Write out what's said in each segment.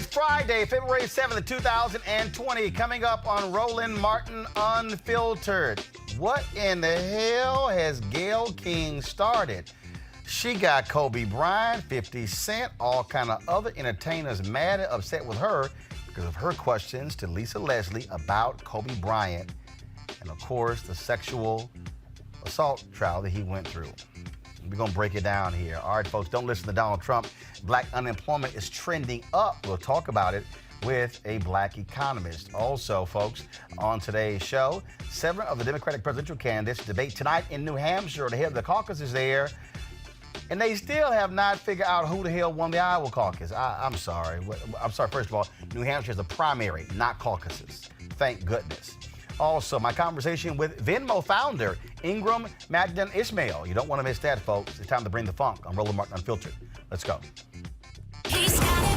It's Friday, February 7th, 2020. Coming up on Roland Martin Unfiltered. What in the hell has Gayle King started? She got Kobe Bryant, 50 Cent, all kind of other entertainers mad and upset with her because of her questions to Lisa Leslie about Kobe Bryant and, of course, the sexual assault trial that he went through. We're going to break it down here. All right, folks, don't listen to Donald Trump. Black unemployment is trending up. We'll talk about it with a black economist. Also, folks, on today's show, 7 of the Democratic presidential candidates debate tonight in New Hampshire. The head of the caucus is there, and they still have not figured out who the hell won the Iowa caucus. I'm sorry. First of all, New Hampshire is a primary, not caucuses. Thank goodness. Also, my conversation with Venmo founder Ingram Magdan Ismail. You don't want to miss that, folks. It's time to bring the funk on Roland Martin Unfiltered. Let's go. He's got it.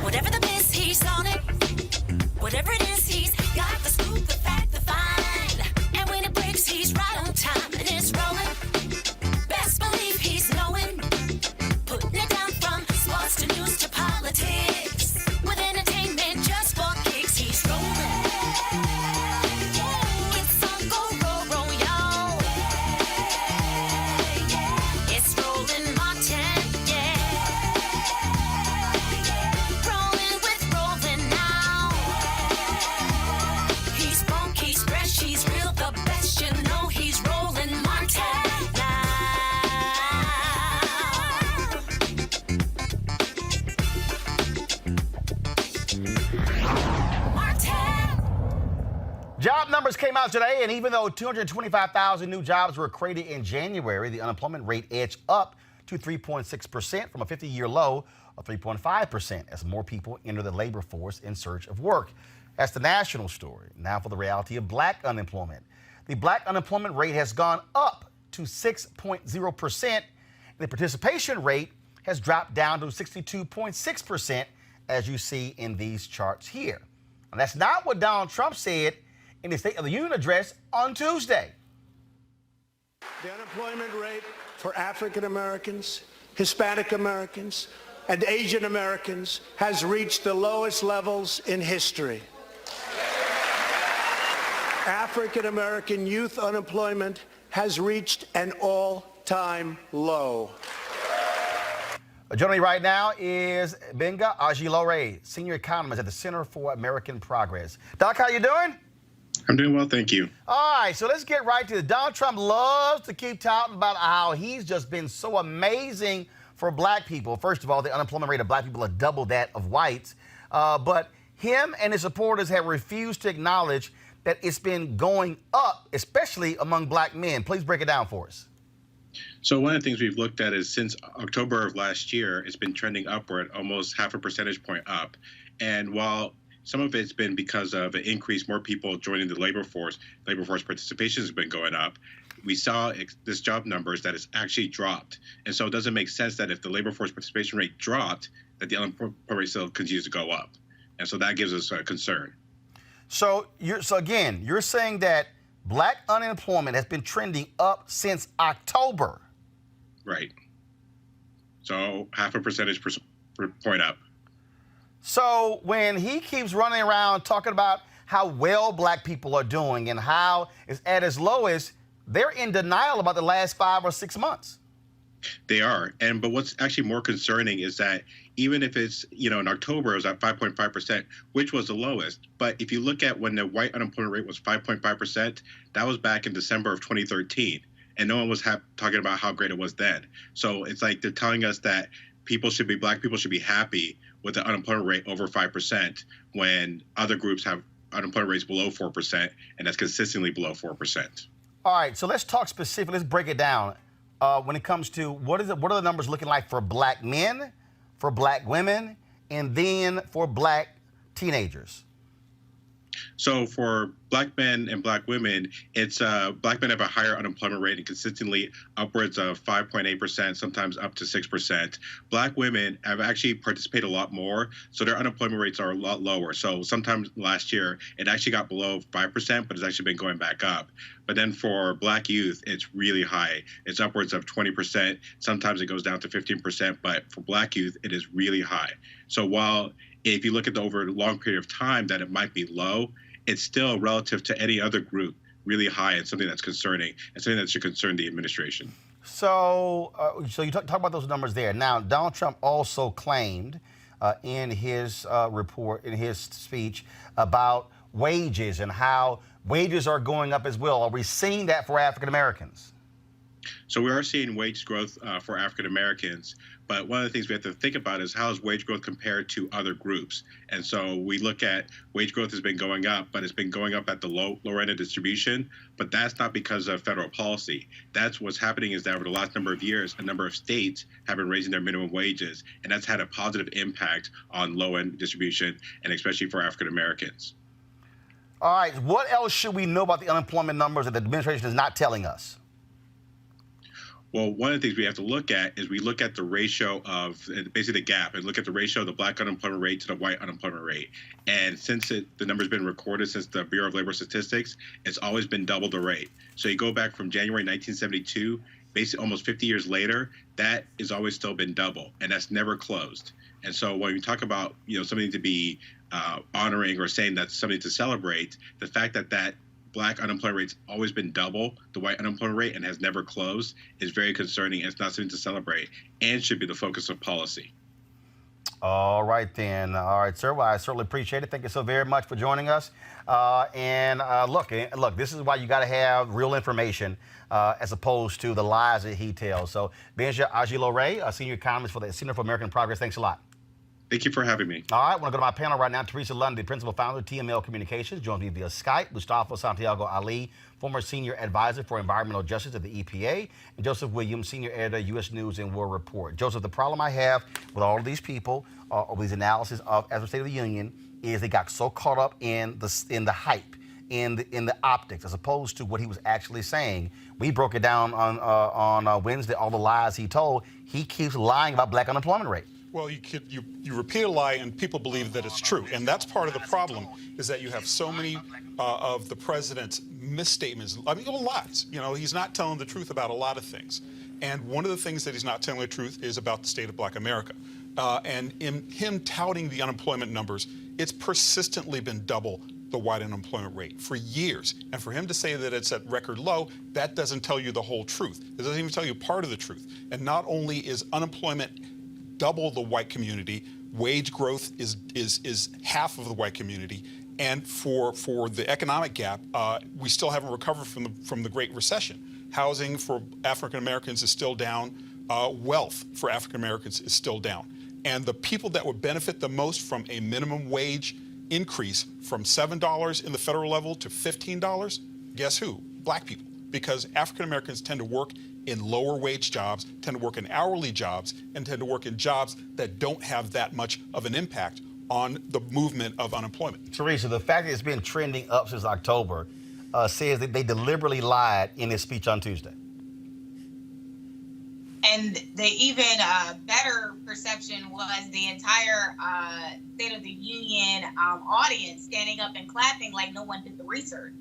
Whatever the miss, he's on it. Whatever it is, he's got the scoop, the fact, the find. And when it breaks, he's right on time. And it's rolling. Best believe he's knowing. Putting it down from sports to news to politics. With entertainment just for kicks, he's rolling. Job numbers came out today, and even though 225,000 new jobs were created in January, the unemployment rate edged up to 3.6% from a 50-year low of 3.5% as more people enter the labor force in search of work. That's the national story. Now for the reality of black unemployment. The black unemployment rate has gone up to 6.0%, and the participation rate has dropped down to 62.6%, as you see in these charts here. And that's not what Donald Trump said in the State of the Union address on Tuesday. The unemployment rate for African Americans, Hispanic Americans, and Asian Americans has reached the lowest levels in history. African American youth unemployment has reached an all-time low. Joining me right now is Benga Ajilore, senior economist at the Center for American Progress. Doc, how you doing? I'm doing well, thank you. All right, so let's get right to it. Donald Trump loves to keep touting about how he's just been so amazing for black people. First of all, the unemployment rate of black people is double that of whites. But him and his supporters have refused to acknowledge that it's been going up, especially among black men. Please break it down for us. So one of the things we've looked at is since October of last year, it's been trending upward, almost half a percentage point up. And while some of it's been because of an increase, more people joining the labor force participation has been going up. We saw this job numbers that it's actually dropped. And so it doesn't make sense that if the labor force participation rate dropped, that the unemployment rate still continues to go up. And so that gives us a concern. So again, you're saying that black unemployment has been trending up since October. Right. So half a percentage point up. So when he keeps running around talking about how well black people are doing and how it's at its lowest, they're in denial about the last 5 or 6 months. They are. But what's actually more concerning is that even if it's, in October, it was at 5.5%, which was the lowest. But if you look at when the white unemployment rate was 5.5%, that was back in December of 2013. And no one was talking about how great it was then. So it's like they're telling us that black people should be happy with the unemployment rate over 5% when other groups have unemployment rates below 4%, and that's consistently below 4%. All right, so let's talk specifically. Let's break it down. When it comes to what are the numbers looking like for black men, for black women, and then for black teenagers? So for black men and black women, it's black men have a higher unemployment rate and consistently upwards of 5.8%, sometimes up to 6%. Black women have actually participated a lot more, so their unemployment rates are a lot lower. So sometimes last year, it actually got below 5%, but it's actually been going back up. But then for black youth, it's really high. It's upwards of 20%. Sometimes it goes down to 15%, but for black youth, it is really high. So while if you look at the over a long period of time that it might be low, it's still relative to any other group really high and something that's concerning and something that should concern the administration. So, you talk about those numbers there. Now, Donald Trump also claimed in his report, in his speech, about wages and how wages are going up as well. Are we seeing that for African Americans? So we are seeing wage growth for African Americans, but one of the things we have to think about is how is wage growth compared to other groups. And so we look at wage growth has been going up, but it's been going up at the lower end of distribution. But that's not because of federal policy. That's what's happening is that over the last number of years, a number of states have been raising their minimum wages, and that's had a positive impact on low end distribution, and especially for African Americans. All right, what else should we know about the unemployment numbers that the administration is not telling us? Well, one of the things we have to look at is we look at the ratio of basically the gap and look at the ratio of the black unemployment rate to the white unemployment rate. And since the number's been recorded since the Bureau of Labor Statistics, it's always been double the rate. So you go back from January 1972, basically almost 50 years later, that has always still been double, and that's never closed. And so when we talk about, something to be honoring or saying that's something to celebrate, the fact that that black unemployment rate's always been double the white unemployment rate and has never closed is very concerning. And it's not something to celebrate and should be the focus of policy. All right, then. All right, sir. Well, I certainly appreciate it. Thank you so very much for joining us. Look, this is why you got to have real information as opposed to the lies that he tells. So, Benja Ajilore, Senior Economist for the Center for American Progress, thanks a lot. Thank you for having me. All right, I want to go to my panel right now. Teresa Lundy, Principal Founder of TML Communications, joins me via Skype. Mustafa Santiago Ali, former Senior Advisor for Environmental Justice at the EPA. And Joseph Williams, Senior Editor, U.S. News and World Report. Joseph, the problem I have with all of these people, or these analysis of as a State of the Union, is they got so caught up in the hype, in the optics, as opposed to what he was actually saying. We broke it down on Wednesday, all the lies he told. He keeps lying about black unemployment rate. Well, you repeat a lie and people believe that it's true. And that's part of the problem, is that you have so many of the president's misstatements. I mean, lies. He's not telling the truth about a lot of things. And one of the things that he's not telling the truth is about the state of Black America. And in him touting the unemployment numbers, it's persistently been double the white unemployment rate for years. And for him to say that it's at record low, that doesn't tell you the whole truth. It doesn't even tell you part of the truth. And not only is unemployment double the white community, wage growth is half of the white community, and for the economic gap, we still haven't recovered from the Great Recession. Housing for African Americans is still down. Wealth for African Americans is still down. And the people that would benefit the most from a minimum wage increase from $7 in the federal level to $15, guess who? Black people. Because African Americans tend to work in lower wage jobs, tend to work in hourly jobs, and tend to work in jobs that don't have that much of an impact on the movement of unemployment. Teresa, the fact that it's been trending up since October says that they deliberately lied in his speech on Tuesday. And the even better perception was the entire State of the Union audience standing up and clapping like no one did the research.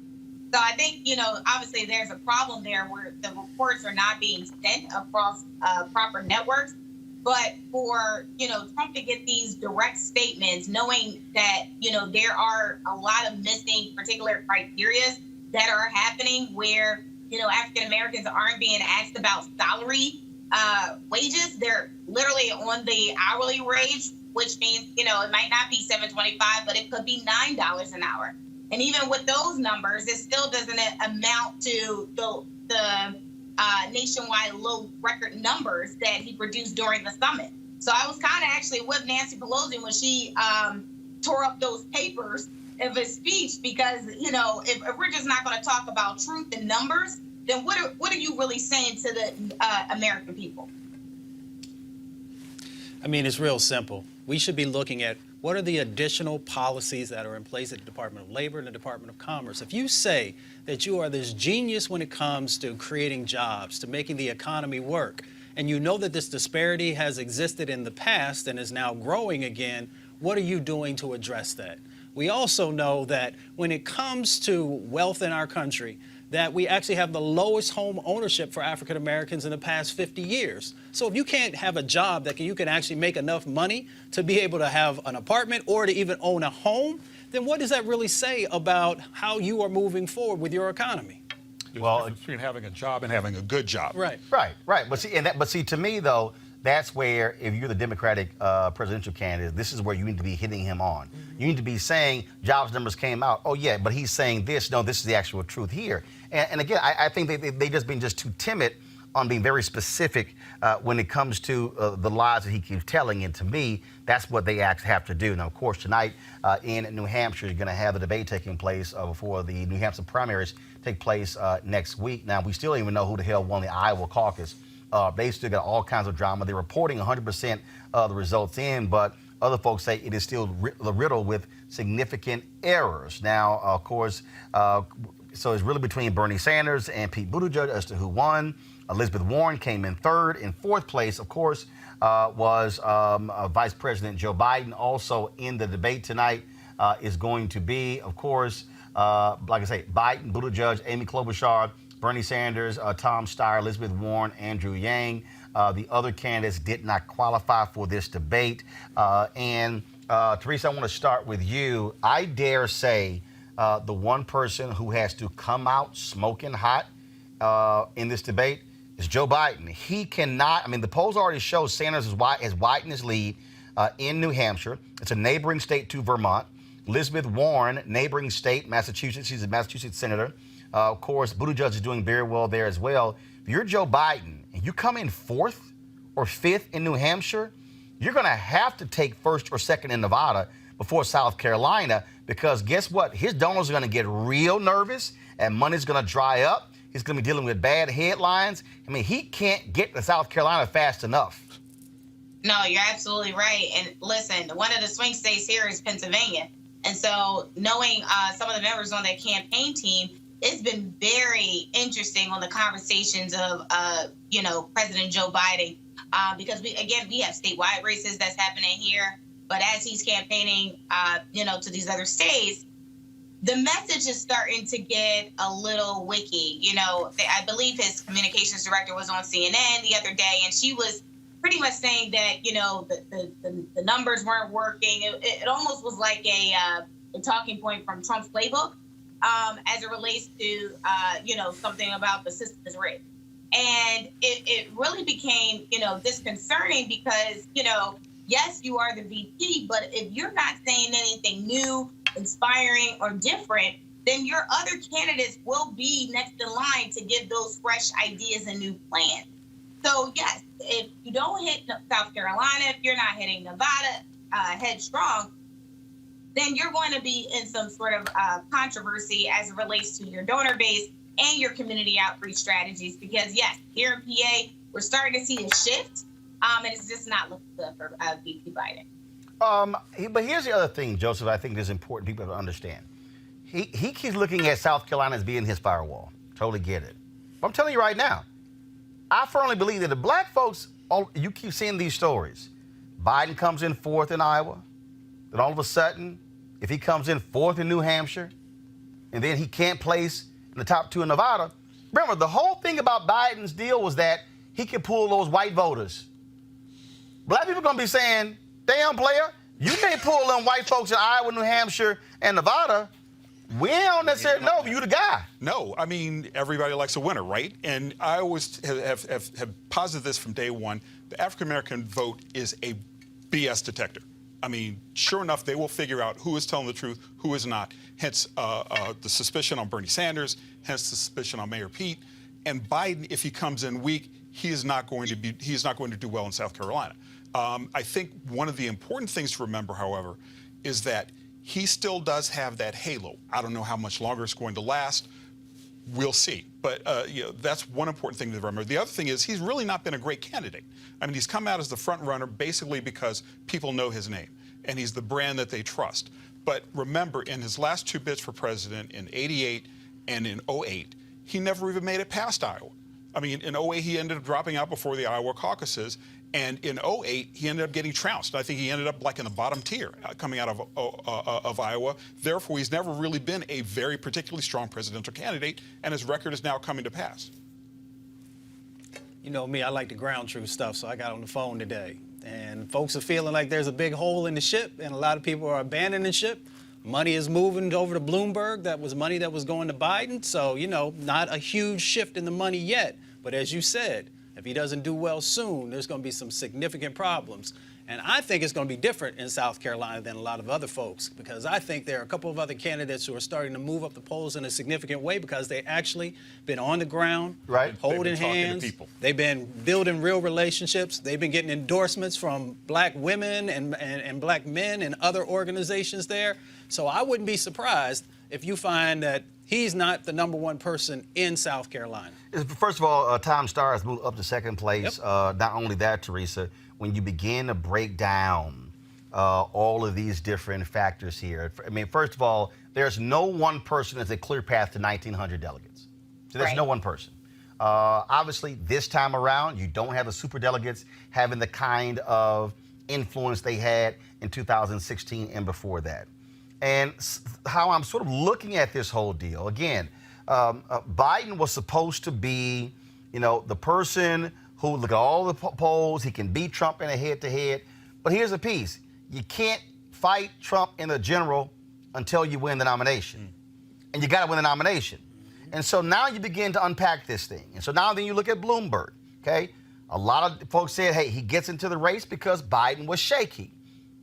So I think, obviously there's a problem there where the reports are not being sent across proper networks. But for, Trump to get these direct statements, knowing that, there are a lot of missing particular criteria that are happening where, African Americans aren't being asked about salary wages. They're literally on the hourly wage, which means, it might not be $7.25, but it could be $9 an hour. And even with those numbers, it still doesn't amount to the nationwide low record numbers that he produced during the summit. So I was kind of actually with Nancy Pelosi when she tore up those papers of his speech, because, if we're just not going to talk about truth and numbers, then what are you really saying to the American people? I mean, it's real simple. We should be looking at what are the additional policies that are in place at the Department of Labor and the Department of Commerce. If you say that you are this genius when it comes to creating jobs, to making the economy work, and you know that this disparity has existed in the past and is now growing again, what are you doing to address that? We also know that when it comes to wealth in our country, that we actually have the lowest home ownership for African Americans in the past 50 years. So if you can't have a job that you can actually make enough money to be able to have an apartment or to even own a home, then what does that really say about how you are moving forward with your economy? There's a difference between having a job and having a good job. Right. Right. But see, to me though, that's where, if you're the Democratic presidential candidate, this is where you need to be hitting him on. You need to be saying jobs numbers came out. Oh yeah, but he's saying this. No, this is the actual truth here. And again, I think they just been just too timid on being very specific when it comes to the lies that he keeps telling. And to me, that's what they actually have to do. Now, of course, tonight in New Hampshire, you're going to have the debate taking place before the New Hampshire primaries take place next week. Now, we still don't even know who the hell won the Iowa caucus. They still got all kinds of drama. They're reporting 100% of the results in, but other folks say it is still riddled with significant errors. Now, of course, so it's really between Bernie Sanders and Pete Buttigieg as to who won. Elizabeth Warren came in third. In fourth place, of course, was Vice President Joe Biden. Also in the debate tonight is going to be, of course, like I say, Biden, Buttigieg, Amy Klobuchar, Bernie Sanders, Tom Steyer, Elizabeth Warren, Andrew Yang. The other candidates did not qualify for this debate. And Teresa, I want to start with you. I dare say the one person who has to come out smoking hot in this debate is Joe Biden. He cannot, I mean, the polls already show Sanders has widened his lead in New Hampshire. It's a neighboring state to Vermont. Elizabeth Warren, neighboring state, Massachusetts. She's a Massachusetts senator. Of course, Buttigieg is doing very well there as well. If you're Joe Biden and you come in fourth or fifth in New Hampshire, you're going to have to take first or second in Nevada before South Carolina, because guess what? His donors are going to get real nervous and money's going to dry up. He's going to be dealing with bad headlines. I mean, he can't get to South Carolina fast enough. No, you're absolutely right. And listen, one of the swing states here is Pennsylvania. And so knowing some of the members on that campaign team, it's been very interesting on the conversations of, President Joe Biden, because we have statewide races that's happening here. But as he's campaigning, to these other states, the message is starting to get a little wicky. I believe his communications director was on CNN the other day, and she was pretty much saying that, the numbers weren't working. It almost was like a talking point from Trump's playbook. As it relates to, something about the system is rigged. And it really became, disconcerting because, yes, you are the VP, but if you're not saying anything new, inspiring, or different, then your other candidates will be next in line to give those fresh ideas and new plans. So, yes, if you don't hit South Carolina, if you're not hitting Nevada headstrong, then you're going to be in some sort of controversy as it relates to your donor base and your community outreach strategies. Because, yes, here in PA, we're starting to see a shift, and it's just not looking good for VP Biden. But here's the other thing, Joseph, I think is important people to understand. He keeps looking at South Carolina as being his firewall. Totally get it. But I'm telling you right now, I firmly believe that the black folks, you keep seeing these stories. Biden comes in fourth in Iowa. Then all of a sudden, if he comes in fourth in New Hampshire, and then he can't place in the top two in Nevada, remember, the whole thing about Biden's deal was that he could pull those white voters. Black people are going to be saying, damn, player, you can't pull them white folks in Iowa, New Hampshire, and Nevada. We don't necessarily know if you the guy. No, I mean, everybody likes a winner, right? And I always have posited this from day one. The African-American vote is a BS detector. I mean, sure enough, they will figure out who is telling the truth, who is not. Hence, the suspicion on Bernie Sanders, hence the suspicion on Mayor Pete. And Biden, if he comes in weak, he is not going to do well in South Carolina. I think one of the important things to remember, however, is that he still does have that halo. I don't know how much longer it's going to last. We'll see. But that's one important thing to remember. The other thing is he's really not been a great candidate. I mean, he's come out as the front runner basically because people know his name, and he's the brand that they trust. But remember, in his last two bids for president, in '88 and in '08, he never even made it past Iowa. I mean, in 08, he ended up dropping out before the Iowa caucuses. And in 08, he ended up getting trounced. I think he ended up like in the bottom tier coming out of Iowa. Therefore, he's never really been a very particularly strong presidential candidate, and his record is now coming to pass. You know me, I like the ground truth stuff, so I got on the phone today. And folks are feeling like there's a big hole in the ship, and a lot of people are abandoning the ship. Money is moving over to Bloomberg. That was money that was going to Biden. So, you know, not a huge shift in the money yet. But as you said, if he doesn't do well soon, there's going to be some significant problems. And I think it's going to be different in South Carolina than a lot of other folks, because I think there are a couple of other candidates who are starting to move up the polls in a significant way because they actually been on the ground, right, holding hands. They've been building real relationships. They've been getting endorsements from black women and black men and other organizations there. So I wouldn't be surprised if you find that he's not the #1 person in South Carolina. First of all, Tom Starr has moved up to second place. Yep. Not only that, Teresa, when you begin to break down all of these different factors here, I mean, first of all, there's no one person that's a clear path to 1,900 delegates. So there's no one person. Obviously, this time around, you don't have the superdelegates having the kind of influence they had in 2016 and before that. And how I'm sort of looking at this whole deal, again, Biden was supposed to be, you know, the person who, look at all the polls, he can beat Trump in a head-to-head. But here's the piece. You can't fight Trump in the general until you win the nomination. And you got to win the nomination. And so now you begin to unpack this thing. And so now then you look at Bloomberg, okay? A lot of folks said, hey, he gets into the race because Biden was shaky.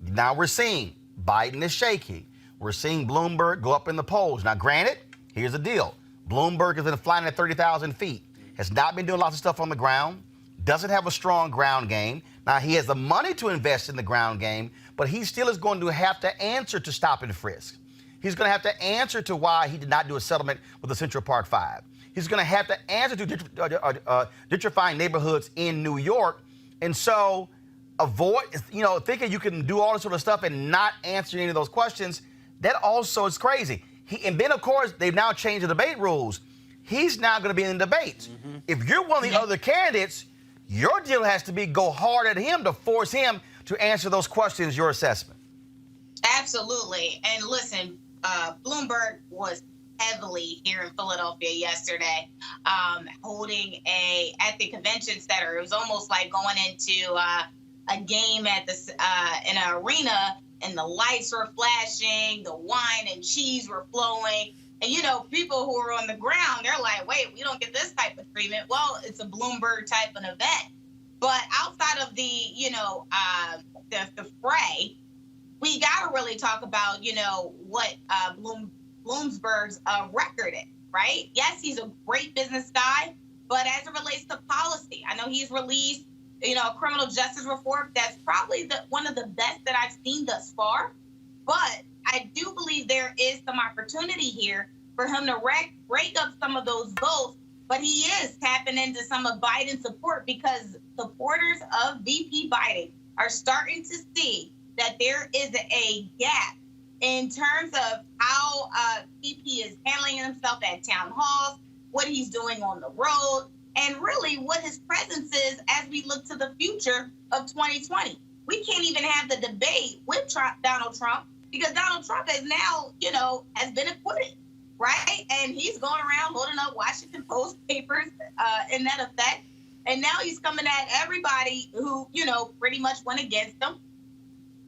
Now we're seeing Biden is shaky. We're seeing Bloomberg go up in the polls. Now, granted, here's the deal. Bloomberg has been flying at 30,000 feet, has not been doing lots of stuff on the ground, doesn't have a strong ground game. Now, he has the money to invest in the ground game, but he still is going to have to answer to stop and frisk. He's going to have to answer to why he did not do a settlement with the Central Park Five. He's going to have to answer to gentrifying neighborhoods in New York. And so avoid, you know, thinking you can do all this sort of stuff and not answer any of those questions, that also is crazy. And then, of course, they've now changed the debate rules. He's now going to be in the debates. If you're one of the other candidates, your deal has to be go hard at him to force him to answer those questions, your assessment. Absolutely. And listen, Bloomberg was heavily here in Philadelphia yesterday, holding at the convention center. It was almost like going into a game at in an arena, and the lights were flashing, the wine and cheese were flowing. And, you know, people who are on the ground, they're like, wait, we don't get this type of treatment. Well, it's a Bloomberg type of event. But outside of the, you know, the fray, we got to really talk about, you know, what Bloomberg's record is, right? Yes, he's a great business guy, but as it relates to policy, I know he's released, you know, a criminal justice reform that's probably one of the best that I've seen thus far. But I do believe there is some opportunity here for him to rake up some of those votes. But he is tapping into some of Biden's support, because supporters of VP Biden are starting to see that there is a gap in terms of how VP is handling himself at town halls, what he's doing on the road, and really what his presence is as we look to the future of 2020. We can't even have the debate with Donald Trump, because Donald Trump is now, you know, has been acquitted, right? And he's going around holding up Washington Post papers in that effect. And now he's coming at everybody who, you know, pretty much went against him.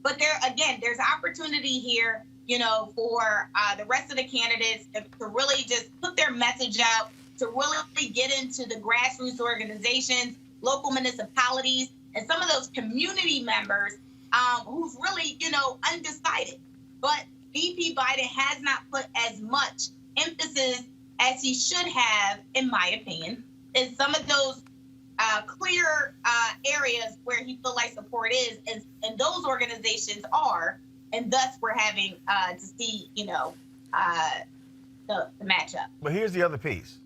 But there's opportunity here, you know, for the rest of the candidates to really just put their message out, to really get into the grassroots organizations, local municipalities, and some of those community members who's really, you know, undecided. But VP Biden has not put as much emphasis as he should have, in my opinion, in some of those clear areas where he feels like support is, and those organizations are, and thus we're having to see, you know, the matchup. But here's the other piece.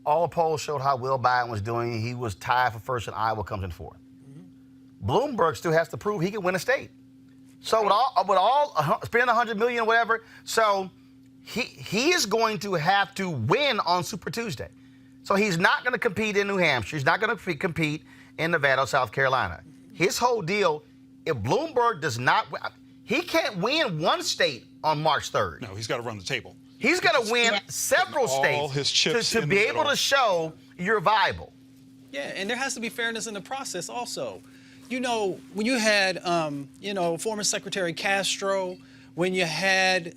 All polls showed how well Biden was doing. He was tied for first in Iowa, comes in fourth. Bloomberg still has to prove he can win a state. So with all spend $100 million, whatever. So he is going to have to win on Super Tuesday. So he's not going to compete in New Hampshire. He's not going to compete in Nevada or South Carolina. His whole deal, if Bloomberg does not, he can't win one state on March 3rd. No, he's got to run the table. He's got to win several all states his chips to in be the able middle. to show you're viable. Yeah, and there has to be fairness in the process also. You know, when you had, former Secretary Castro, when you had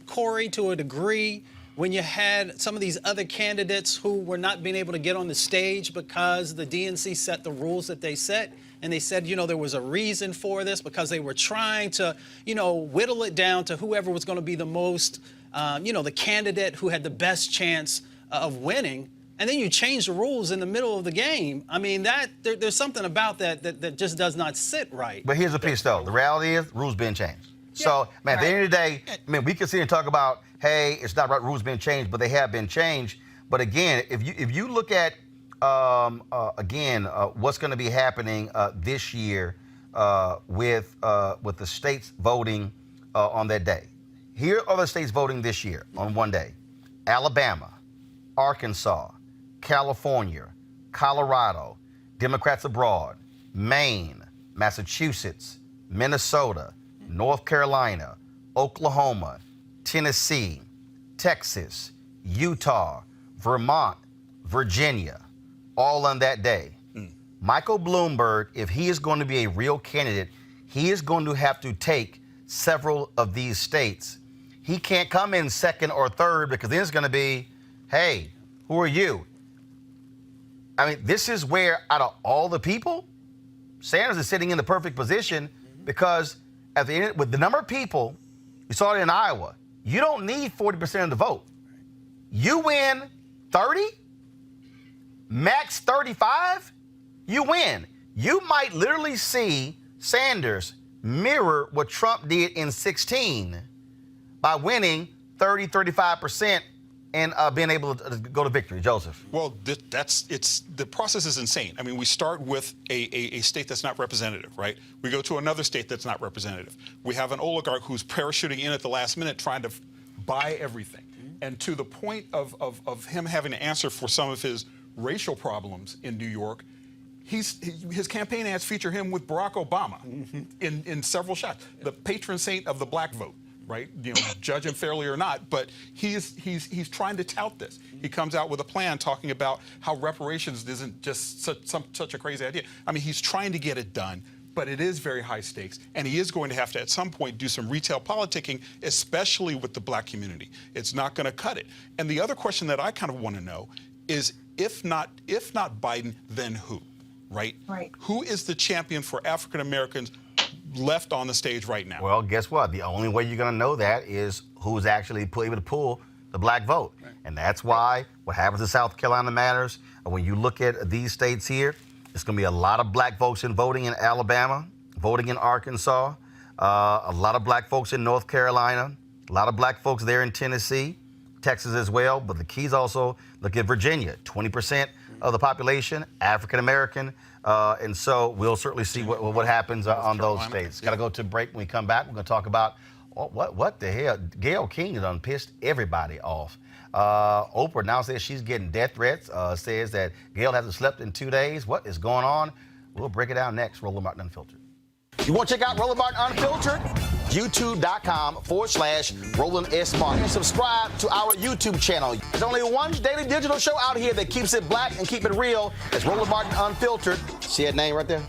Corey to a degree, when you had some of these other candidates who were not being able to get on the stage because the DNC set the rules that they set, and they said, there was a reason for this because they were trying to, whittle it down to whoever was going to be the most, the candidate who had the best chance of winning. And then you change the rules in the middle of the game. I mean, there's something about that just does not sit right. But here's the piece, though. The reality is, rules being changed. So, man, at the end of the day, we can sit here and talk about, hey, it's not right, rules being changed, but they have been changed. But again, if you look at what's going to be happening this year with the states voting on that day. Here are the states voting this year on one day: Alabama, Arkansas, California, Colorado, Democrats abroad, Maine, Massachusetts, Minnesota, North Carolina, Oklahoma, Tennessee, Texas, Utah, Vermont, Virginia, all on that day. Michael Bloomberg, if he is going to be a real candidate, he is going to have to take several of these states. He can't come in second or third because then it's going to be, hey, who are you? I mean, this is where, out of all the people, Sanders is sitting in the perfect position because at the end, with the number of people, you saw it in Iowa, you don't need 40% of the vote. You win 30, max 35, you win. You might literally see Sanders mirror what Trump did in 2016 by winning 30, 35% and being able to go to victory. Joseph. Well, the process is insane. I mean, we start with a state that's not representative, right? We go to another state that's not representative. We have an oligarch who's parachuting in at the last minute trying to buy everything. And to the point of him having to answer for some of his racial problems in New York, his campaign ads feature him with Barack Obama in several shots. The patron saint of the black vote. Right, judge him fairly or not, but he's trying to tout this. He comes out with a plan talking about how reparations isn't just such a crazy idea. I mean, he's trying to get it done, but it is very high stakes, and he is going to have to at some point do some retail politicking, especially with the black community. It's not going to cut it. And the other question that I kind of want to know is, if not Biden, then who? Right? Who is the champion for African Americans left on the stage right now? Well, guess what? The only way you're going to know that is who's actually able to pull the black vote. Right. And that's why what happens in South Carolina matters. When you look at these states here, it's going to be a lot of black folks voting in Alabama, voting in Arkansas, a lot of black folks in North Carolina, a lot of black folks there in Tennessee, Texas as well. But the keys also, look at Virginia, 20% of the population, African American. And so we'll certainly see what happens on those states. Got to go to break. When we come back, we're going to talk about what the hell. Gayle King has done pissed everybody off. Oprah now says she's getting death threats, says that Gayle hasn't slept in 2 days. What is going on? We'll break it down next. Roland Martin Unfiltered. You want to check out Roland Martin Unfiltered? YouTube.com/Roland S. Martin. And subscribe to our YouTube channel. There's only one daily digital show out here that keeps it black and keep it real. It's Roland Martin Unfiltered. See that name right there?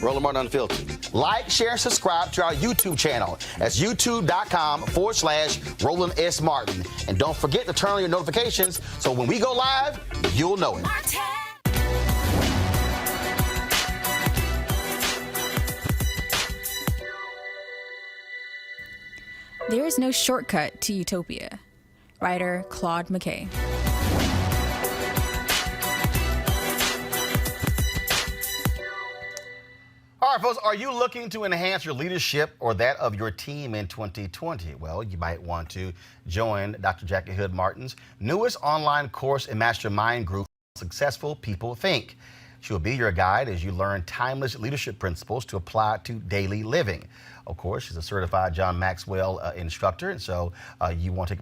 Roland Martin Unfiltered. Like, share, and subscribe to our YouTube channel. That's YouTube.com/Roland S. Martin. And don't forget to turn on your notifications so when we go live, you'll know it. There is no shortcut to utopia. Writer Claude McKay. All right, folks, are you looking to enhance your leadership or that of your team in 2020? Well, you might want to join Dr. Jackie Hood Martin's newest online course and mastermind group, Successful People Think. She will be your guide as you learn timeless leadership principles to apply to daily living. Of course, she's a certified John Maxwell instructor, and so you want to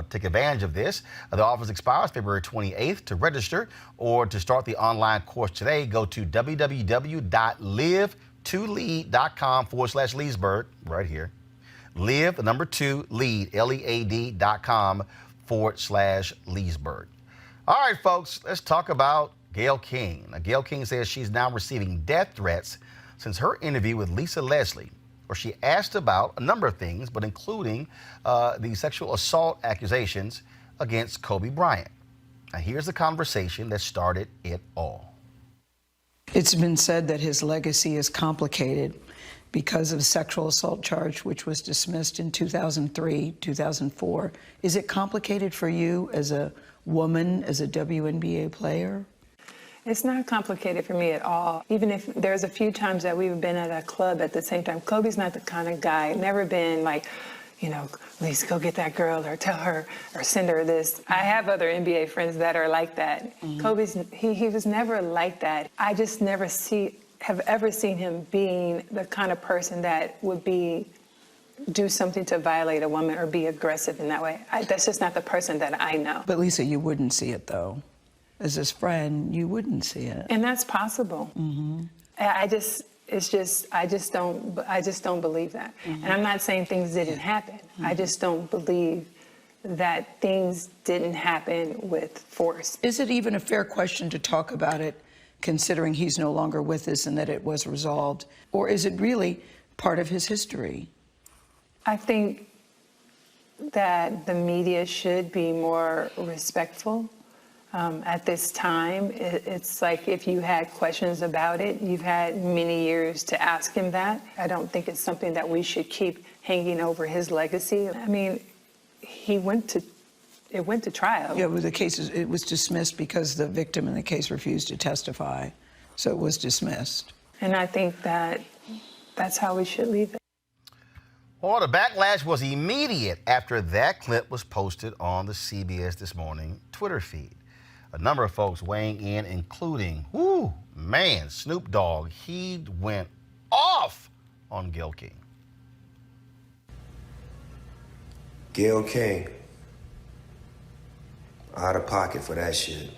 take advantage of this. The offer expires February 28th. To register or to start the online course today, go to www.live2lead.com/Leesburg, right here. Live, the number 2, lead, LEAD.com/Leesburg. All right, folks, let's talk about Gayle King. Now, Gayle King says she's now receiving death threats since her interview with Lisa Leslie, where she asked about a number of things, but including the sexual assault accusations against Kobe Bryant. Now, here's the conversation that started it all. It's been said that his legacy is complicated because of a sexual assault charge, which was dismissed in 2003, 2004. Is it complicated for you as a woman, as a WNBA player? It's not complicated for me at all. Even if there's a few times that we've been at a club at the same time, Kobe's not the kind of guy, never been like, you know, Lisa, go get that girl or tell her or send her this. I have other NBA friends that are like that. Mm-hmm. He was never like that. I just never have ever seen him being the kind of person that would do something to violate a woman or be aggressive in that way. That's just not the person that I know. But Lisa, you wouldn't see it though. As his friend, you wouldn't see it. And that's possible. Mm-hmm. I just don't believe that. Mm-hmm. And I'm not saying things didn't happen. Mm-hmm. I just don't believe that things didn't happen with force. Is it even a fair question to talk about it, considering he's no longer with us and that it was resolved? Or is it really part of his history? I think that the media should be more respectful. At this time, it's like if you had questions about it, you've had many years to ask him that. I don't think it's something that we should keep hanging over his legacy. I mean, it went to trial. Yeah, well, it was dismissed because the victim in the case refused to testify, so it was dismissed. And I think that's how we should leave it. Well, the backlash was immediate after that clip was posted on the CBS This Morning Twitter feed. A number of folks weighing in, including, Snoop Dogg. He went off on Gayle King. Gayle King, out of pocket for that shit.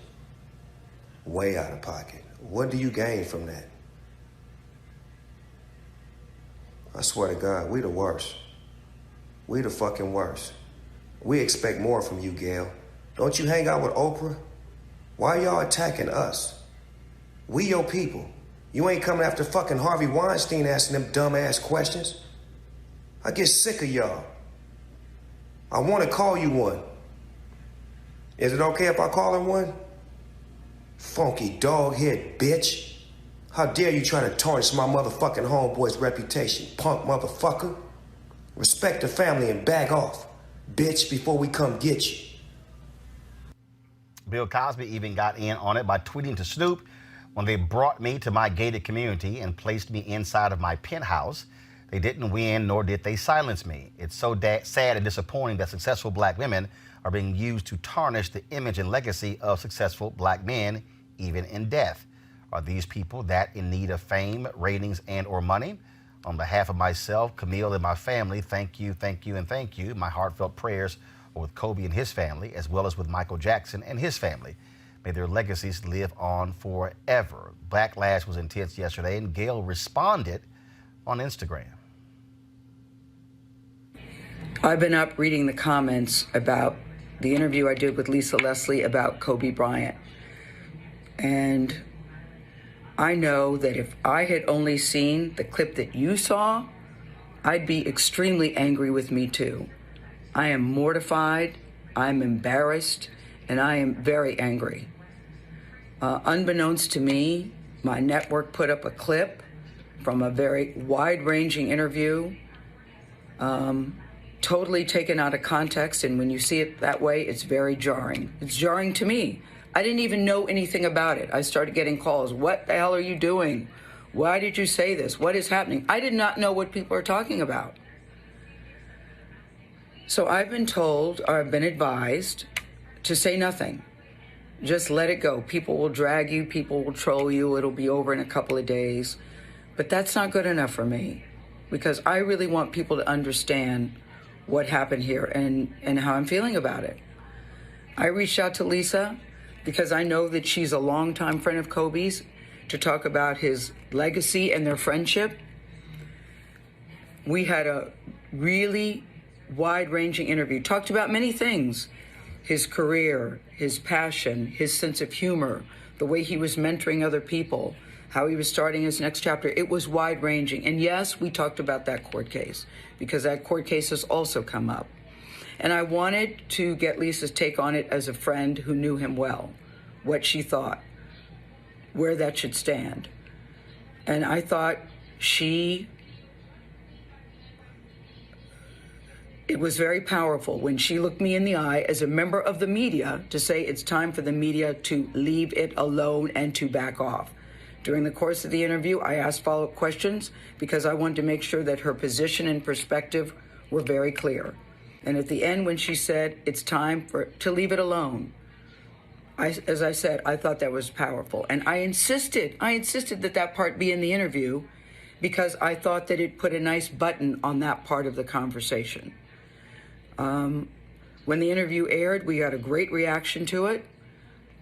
Way out of pocket. What do you gain from that? I swear to God, we the worst. We the fucking worst. We expect more from you, Gayle. Don't you hang out with Oprah? Why y'all attacking us? We your people. You ain't coming after fucking Harvey Weinstein asking them dumbass questions. I get sick of y'all. I want to call you one. Is it okay if I call her one? Funky dog-head bitch. How dare you try to tarnish my motherfucking homeboy's reputation, punk motherfucker. Respect the family and back off, bitch, before we come get you. Bill Cosby even got in on it by tweeting to Snoop, when they brought me to my gated community and placed me inside of my penthouse, they didn't win, nor did they silence me. It's so sad and disappointing that successful black women are being used to tarnish the image and legacy of successful black men, even in death. Are these people that in need of fame, ratings, and or money? On behalf of myself, Camille, and my family, thank you, and thank you. My heartfelt prayers are with Kobe and his family, as well as with Michael Jackson and his family. May their legacies live on forever. Backlash was intense yesterday, and Gayle responded on Instagram. I've been up reading the comments about the interview I did with Lisa Leslie about Kobe Bryant. And I know that if I had only seen the clip that you saw, I'd be extremely angry with me too. I am mortified, I'm embarrassed, and I am very angry. Unbeknownst to me, my network put up a clip from a very wide-ranging interview, totally taken out of context, and when you see it that way, it's very jarring. It's jarring to me. I didn't even know anything about it. I started getting calls. What the hell are you doing? Why did you say this? What is happening? I did not know what people are talking about. So I've been told, or I've been advised, to say nothing. just let it go. People will drag you, people will troll you, it'll be over in a couple of days. But that's not good enough for me, because I really want people to understand what happened here and how I'm feeling about it. I reached out to Lisa because I know that she's a longtime friend of Kobe's, to talk about his legacy and their friendship. We had a really wide-ranging interview, talked about many things: his career, his passion, his sense of humor, the way he was mentoring other people, how he was starting his next chapter. It was wide-ranging. And yes, we talked about that court case, because that court case has also come up. And I wanted to get Lisa's take on it as a friend who knew him well, what she thought, where that should stand. And I thought it was very powerful when she looked me in the eye as a member of the media to say it's time for the media to leave it alone and to back off. During the course of the interview, I asked follow-up questions because I wanted to make sure that her position and perspective were very clear. And at the end, when she said it's time to leave it alone, as I said, I thought that was powerful. And I insisted that part be in the interview, because I thought that it put a nice button on that part of the conversation. When the interview aired, we got a great reaction to it.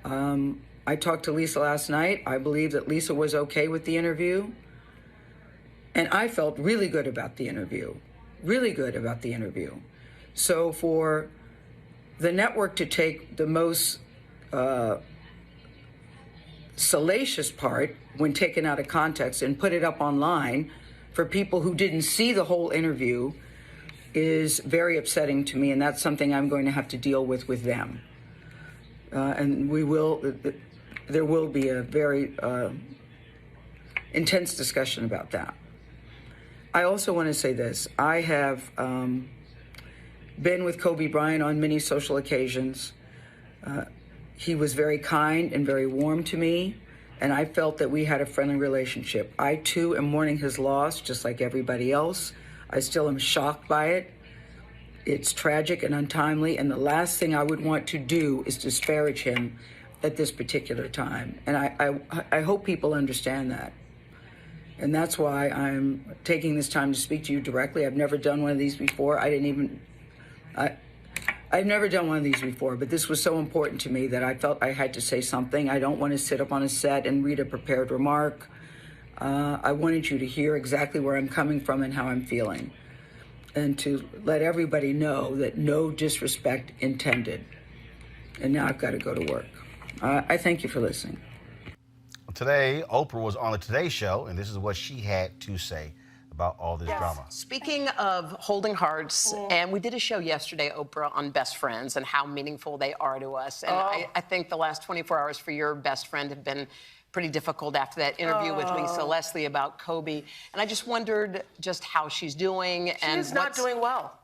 I talked to Lisa last night. I believe that Lisa was okay with the interview. And I felt really good about the interview, So for the network to take the most salacious part, when taken out of context, and put it up online for people who didn't see the whole interview, is very upsetting to me, and that's something I'm going to have to deal with them. And there will be a very intense discussion about that. I also want to say this. I have been with Kobe Bryant on many social occasions. He was very kind and very warm to me, and I felt that we had a friendly relationship. I, too, am mourning his loss, just like everybody else. I still am shocked by it. It's tragic and untimely, and the last thing I would want to do is disparage him at this particular time. And I hope people understand that. And that's why I'm taking this time to speak to you directly. I've never done one of these before. I've never done one of these before, but this was so important to me that I felt I had to say something. I don't want to sit up on a set and read a prepared remark. I wanted you to hear exactly where I'm coming from and how I'm feeling, and to let everybody know that no disrespect intended. And now I've got to go to work. I thank you for listening. Today, Oprah was on the Today Show, and this is what she had to say about all this drama. Speaking of holding hearts, and we did a show yesterday, Oprah, on best friends and how meaningful they are to us. And I think the last 24 hours for your best friend have been pretty difficult after that interview with Lisa Leslie about Kobe. And I just wondered just how she's doing. She is not doing well.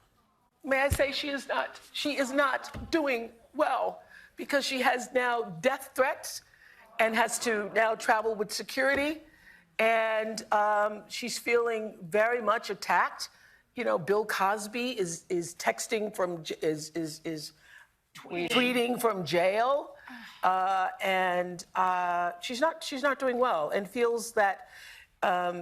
May I say she is not? She is not doing well, because she has now death threats and has to now travel with security. And she's feeling very much attacked. You know, Bill Cosby is texting from, is tweeting from jail. And she's not doing well, and feels that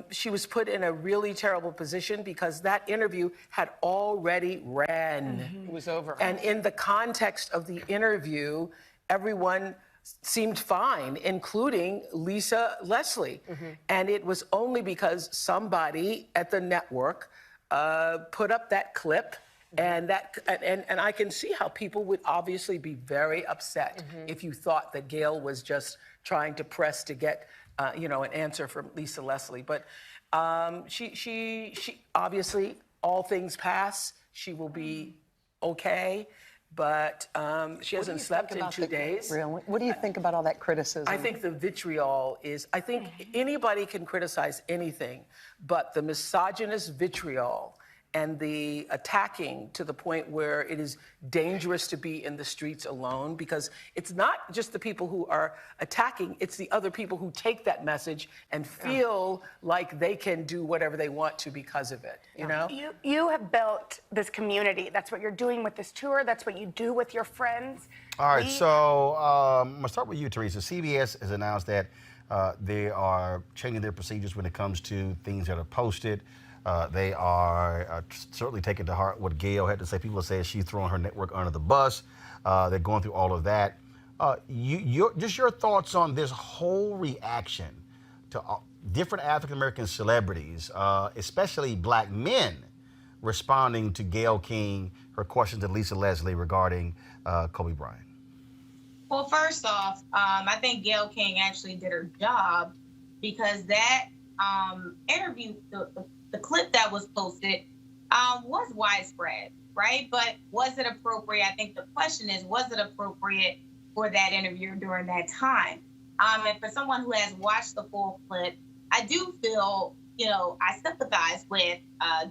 she was put in a really terrible position because that interview had already ran. It was over. And in the context of the interview, everyone seemed fine, including Lisa Leslie. And it was only because somebody at the network put up that clip, and I can see how people would obviously be very upset if you thought that Gayle was just trying to press to get an answer from Lisa Leslie. But she obviously, all things pass. She will be okay. But she hasn't slept in 2 days. Really? What do you think about all that criticism? I think the vitriol is, anybody can criticize anything, but the misogynist vitriol and the attacking to the point where it is dangerous to be in the streets alone, because it's not just the people who are attacking, it's the other people who take that message and feel like they can do whatever they want to because of it, you know? You have built this community. That's what you're doing with this tour. That's what you do with your friends. All right, so I'm going to start with you, Teresa. CBS has announced that they are changing their procedures when it comes to things that are posted. They are certainly taking to heart what Gayle had to say. People say she's throwing her network under the bus. They're going through all of that. Just your thoughts on this whole reaction to different African-American celebrities, especially black men, responding to Gayle King, her question to Lisa Leslie regarding Kobe Bryant. Well, first off, I think Gayle King actually did her job, because that interview, the clip that was posted, was widespread, right? But was it appropriate? I think the question is, was it appropriate for that interview during that time? And for someone who has watched the full clip, I do feel, I sympathize with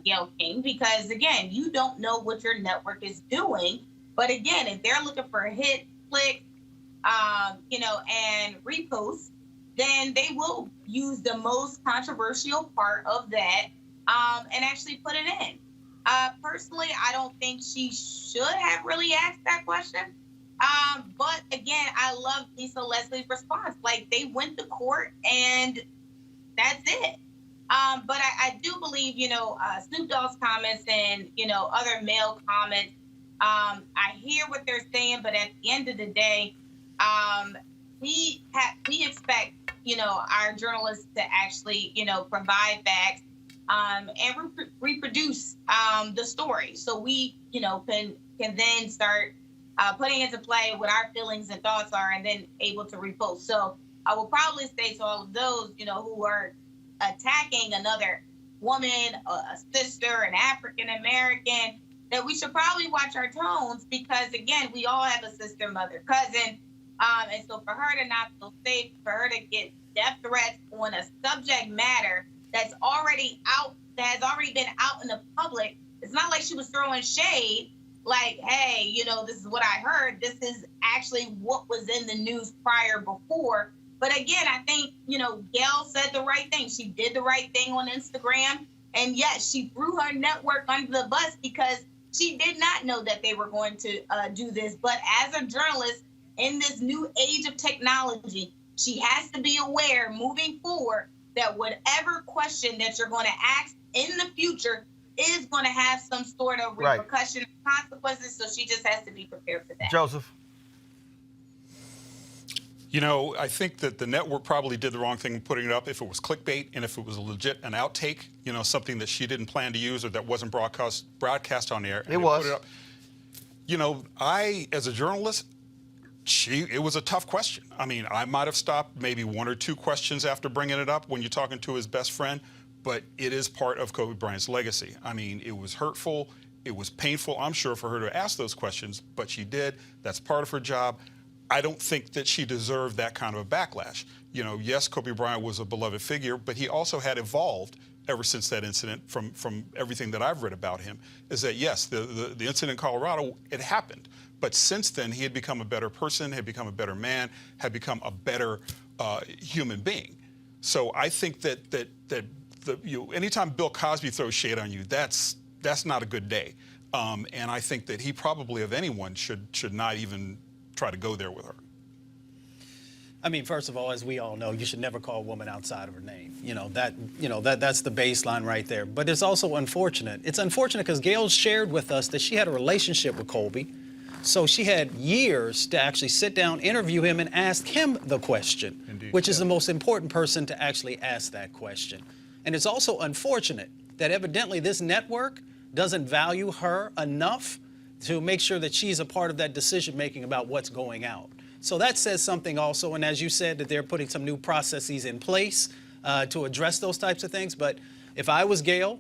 Gayle King, because, again, you don't know what your network is doing. But, again, if they're looking for a hit, click, and repost, then they will use the most controversial part of that and actually put it in. Personally, I don't think she should have really asked that question. But again, I love Lisa Leslie's response. Like, they went to court and that's it. But I do believe, Snoop Dogg's comments and, other male comments, I hear what they're saying, but at the end of the day, we expect, our journalists to actually, provide facts and reproduce the story, so we, can then start putting into play what our feelings and thoughts are, and then able to repost. So I will probably say to all of those, who are attacking another woman, a sister, an African American, that we should probably watch our tones, because again, we all have a sister, mother, cousin. And so for her to not feel safe, for her to get death threats on a subject matter that's already out, that has already been out in the public, it's not like she was throwing shade, like, hey, this is what I heard. This is actually what was in the news prior before. But again, I think, Gayle said the right thing. She did the right thing on Instagram. And yes, she threw her network under the bus, because she did not know that they were going to do this. But as a journalist, in this new age of technology, she has to be aware moving forward that whatever question that you're going to ask in the future is going to have some sort of repercussion or consequences. So she just has to be prepared for that. Joseph? I think that the network probably did the wrong thing putting it up if it was clickbait, and if it was legit an outtake, something that she didn't plan to use or that wasn't broadcast on air. It was. Put it up. I, as a journalist, it was a tough question. I mean, I might have stopped maybe one or two questions after bringing it up when you're talking to his best friend, but it is part of Kobe Bryant's legacy. I mean, it was hurtful. It was painful, I'm sure, for her to ask those questions, but she did. That's part of her job. I don't think that she deserved that kind of a backlash. Yes, Kobe Bryant was a beloved figure, but he also had evolved ever since that incident from everything that I've read about him, is that, yes, the incident in Colorado, it happened. But since then, he had become a better person, had become a better man, had become a better human being. So I think that anytime Bill Cosby throws shade on you, that's not a good day. And I think that he probably, of anyone, should not even try to go there with her. I mean, first of all, as we all know, you should never call a woman outside of her name. That's the baseline right there. But it's also unfortunate. It's unfortunate because Gayle shared with us that she had a relationship with Kobe. So she had years to actually sit down, interview him, and ask him the question, Indeed, which is the most important person to actually ask that question. And it's also unfortunate that evidently this network doesn't value her enough to make sure that she's a part of that decision-making about what's going out. So that says something also, and as you said, that they're putting some new processes in place to address those types of things. But if I was Gayle,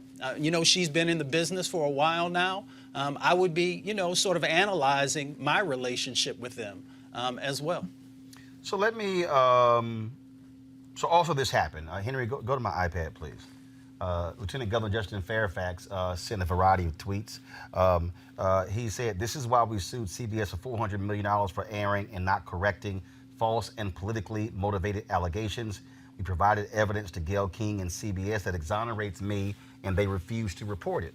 she's been in the business for a while now, I would be, sort of analyzing my relationship with them as well. So let me, so also this happened. Henry, go to my iPad, please. Lieutenant Governor Justin Fairfax sent a variety of tweets. He said, "This is why we sued CBS for $400 million for airing and not correcting false and politically motivated allegations. We provided evidence to Gayle King and CBS that exonerates me, and they refused to report it."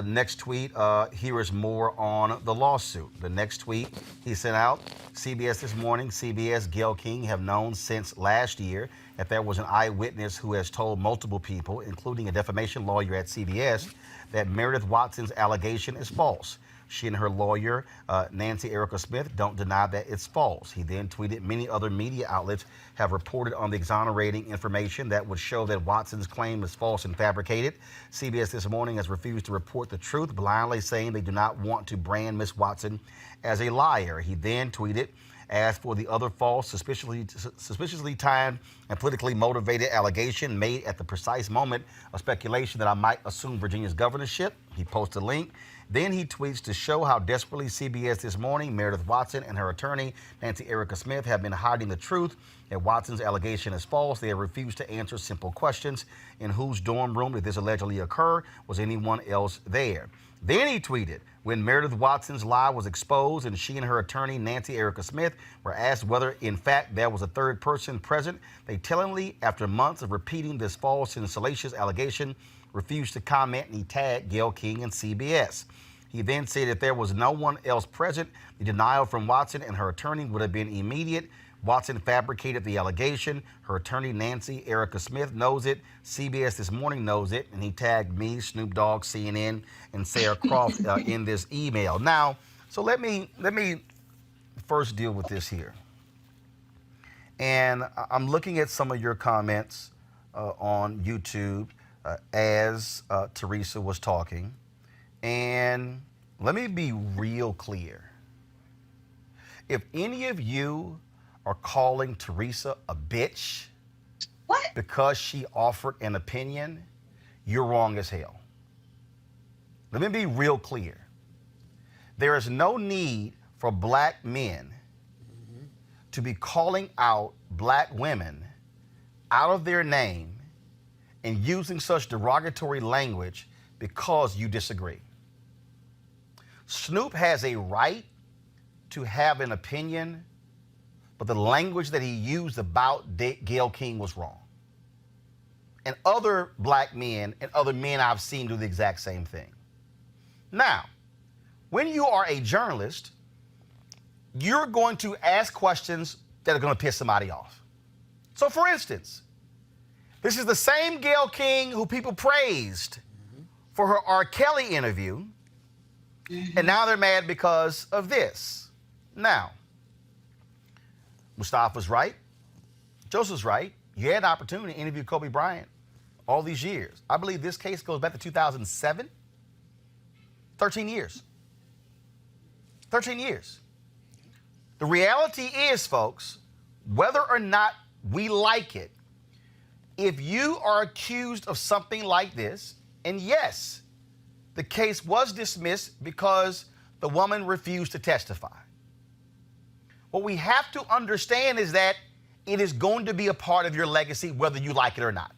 Next tweet, here is more on the lawsuit. The next tweet he sent out, CBS this morning, CBS, Gayle King have known since last year that there was an eyewitness who has told multiple people, including a defamation lawyer at CBS, that Meredith Watson's allegation is false. She and her lawyer, Nancy Erica Smith, don't deny that it's false. He then tweeted, many other media outlets have reported on the exonerating information that would show that Watson's claim is false and fabricated. CBS this morning has refused to report the truth, blindly saying they do not want to brand Miss Watson as a liar. He then tweeted, as for the other false, suspiciously timed and politically motivated allegation made at the precise moment of speculation that I might assume Virginia's governorship, he posted a link. Then he tweets, to show how desperately CBS this morning, Meredith Watson and her attorney, Nancy Erica Smith, have been hiding the truth that Watson's allegation is false. They have refused to answer simple questions. In whose dorm room did this allegedly occur? Was anyone else there? Then he tweeted, when Meredith Watson's lie was exposed and she and her attorney, Nancy Erica Smith, were asked whether, in fact, there was a third person present, they tellingly, after months of repeating this false and salacious allegation, refused to comment, and he tagged Gayle King and CBS. He then said if there was no one else present, the denial from Watson and her attorney would have been immediate. Watson fabricated the allegation. Her attorney, Nancy Erica Smith, knows it. CBS this morning knows it. And he tagged me, Snoop Dogg, CNN, and Sarah Croft in this email. Now, so let me first deal with this here. And I'm looking at some of your comments on YouTube as Teresa was talking. And let me be real clear. If any of you are calling Teresa a bitch because she offered an opinion, you're wrong as hell. Let me be real clear. There is no need for black men to be calling out black women out of their name and using such derogatory language because you disagree. Snoop has a right to have an opinion, but the language that he used about Gayle King was wrong. And other black men and other men I've seen do the exact same thing. Now, when you are a journalist, you're going to ask questions that are going to piss somebody off. So, for instance, this is the same Gayle King who people praised for her R. Kelly interview, and now they're mad because of this. Now, Mustafa's right. Joseph's right. You had an opportunity to interview Kobe Bryant all these years. I believe this case goes back to 2007. 13 years. 13 years. The reality is, folks, whether or not we like it, if you are accused of something like this, and yes, the case was dismissed because the woman refused to testify. What we have to understand is that it is going to be a part of your legacy, whether you like it or not.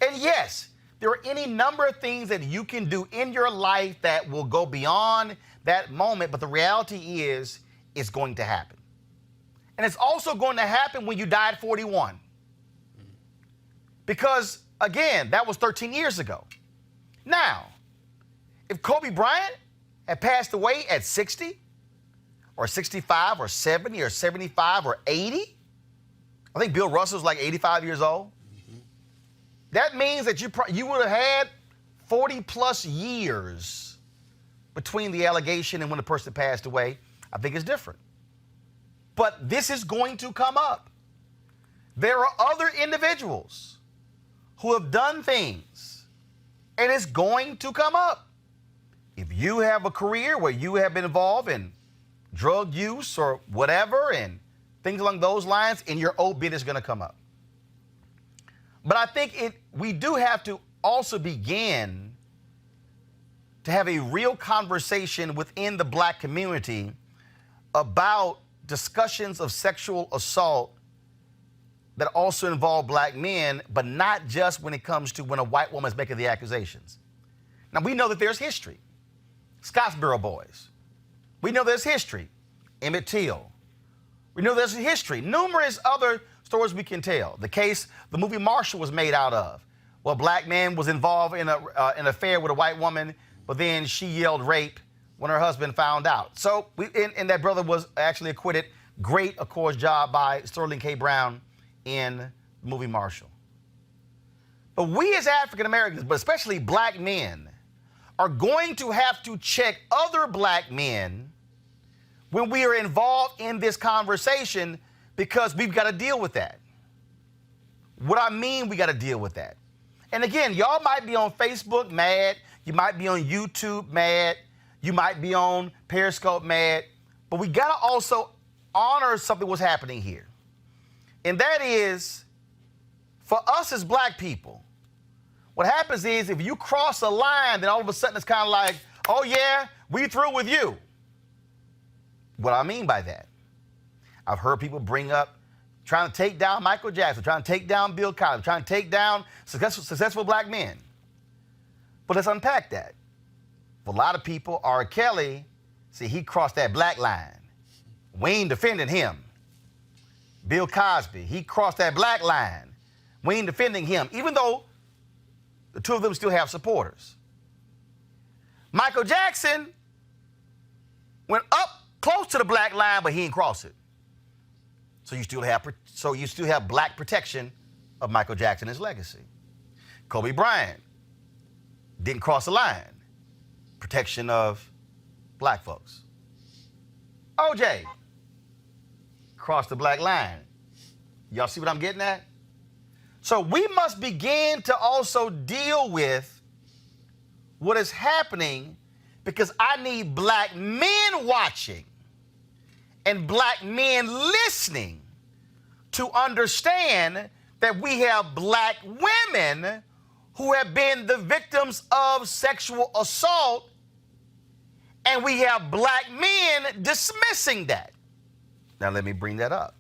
And yes, there are any number of things that you can do in your life that will go beyond that moment, but the reality is it's going to happen. And it's also going to happen when you die at 41. Because, again, that was 13 years ago. Now, if Kobe Bryant had passed away at 60 or 65 or 70 or 75 or 80, I think Bill Russell's like 85 years old. That means that you would have had 40 plus years between the allegation and when the person passed away. I think it's different. But this is going to come up. There are other individuals who have done things, and it's going to come up. If you have a career where you have been involved in drug use or whatever and things along those lines, and your obit is going to come up. But I think we do have to also begin to have a real conversation within the black community about discussions of sexual assault that also involve black men, but not just when it comes to when a white woman is making the accusations. Now, we know that there's history. Scottsboro Boys. We know there's history. Emmett Till. We know there's history. Numerous other stories we can tell. The case the movie Marshall was made out of. Well, a black man was involved in an affair with a white woman, but then she yelled rape when her husband found out. So, and that brother was actually acquitted. Great, of course, job by Sterling K. Brown in the movie Marshall. But we as African Americans, but especially black men, are going to have to check other black men when we are involved in this conversation, because we've got to deal with that. What I mean, we got to deal with that. And again, y'all might be on Facebook mad, you might be on YouTube mad, you might be on Periscope mad, but we got to also honor something was happening here. And that is, for us as black people, what happens is if you cross a line, then all of a sudden it's kind of like, oh yeah, we through with you. What I mean by that, I've heard people bring up trying to take down Michael Jackson, trying to take down Bill Cosby, trying to take down successful black men. But let's unpack that. For a lot of people, R. Kelly, see, he crossed that black line. We ain't defending him. Bill Cosby, he crossed that black line. We ain't defending him, even though the two of them still have supporters. Michael Jackson went up close to the black line, but he didn't cross it. So you still have black protection of Michael Jackson and his legacy. Kobe Bryant didn't cross the line. Protection of black folks. OJ crossed the black line. Y'all see what I'm getting at? So we must begin to also deal with what is happening, because I need black men watching and black men listening to understand that we have black women who have been the victims of sexual assault, and we have black men dismissing that. Now let me bring that up.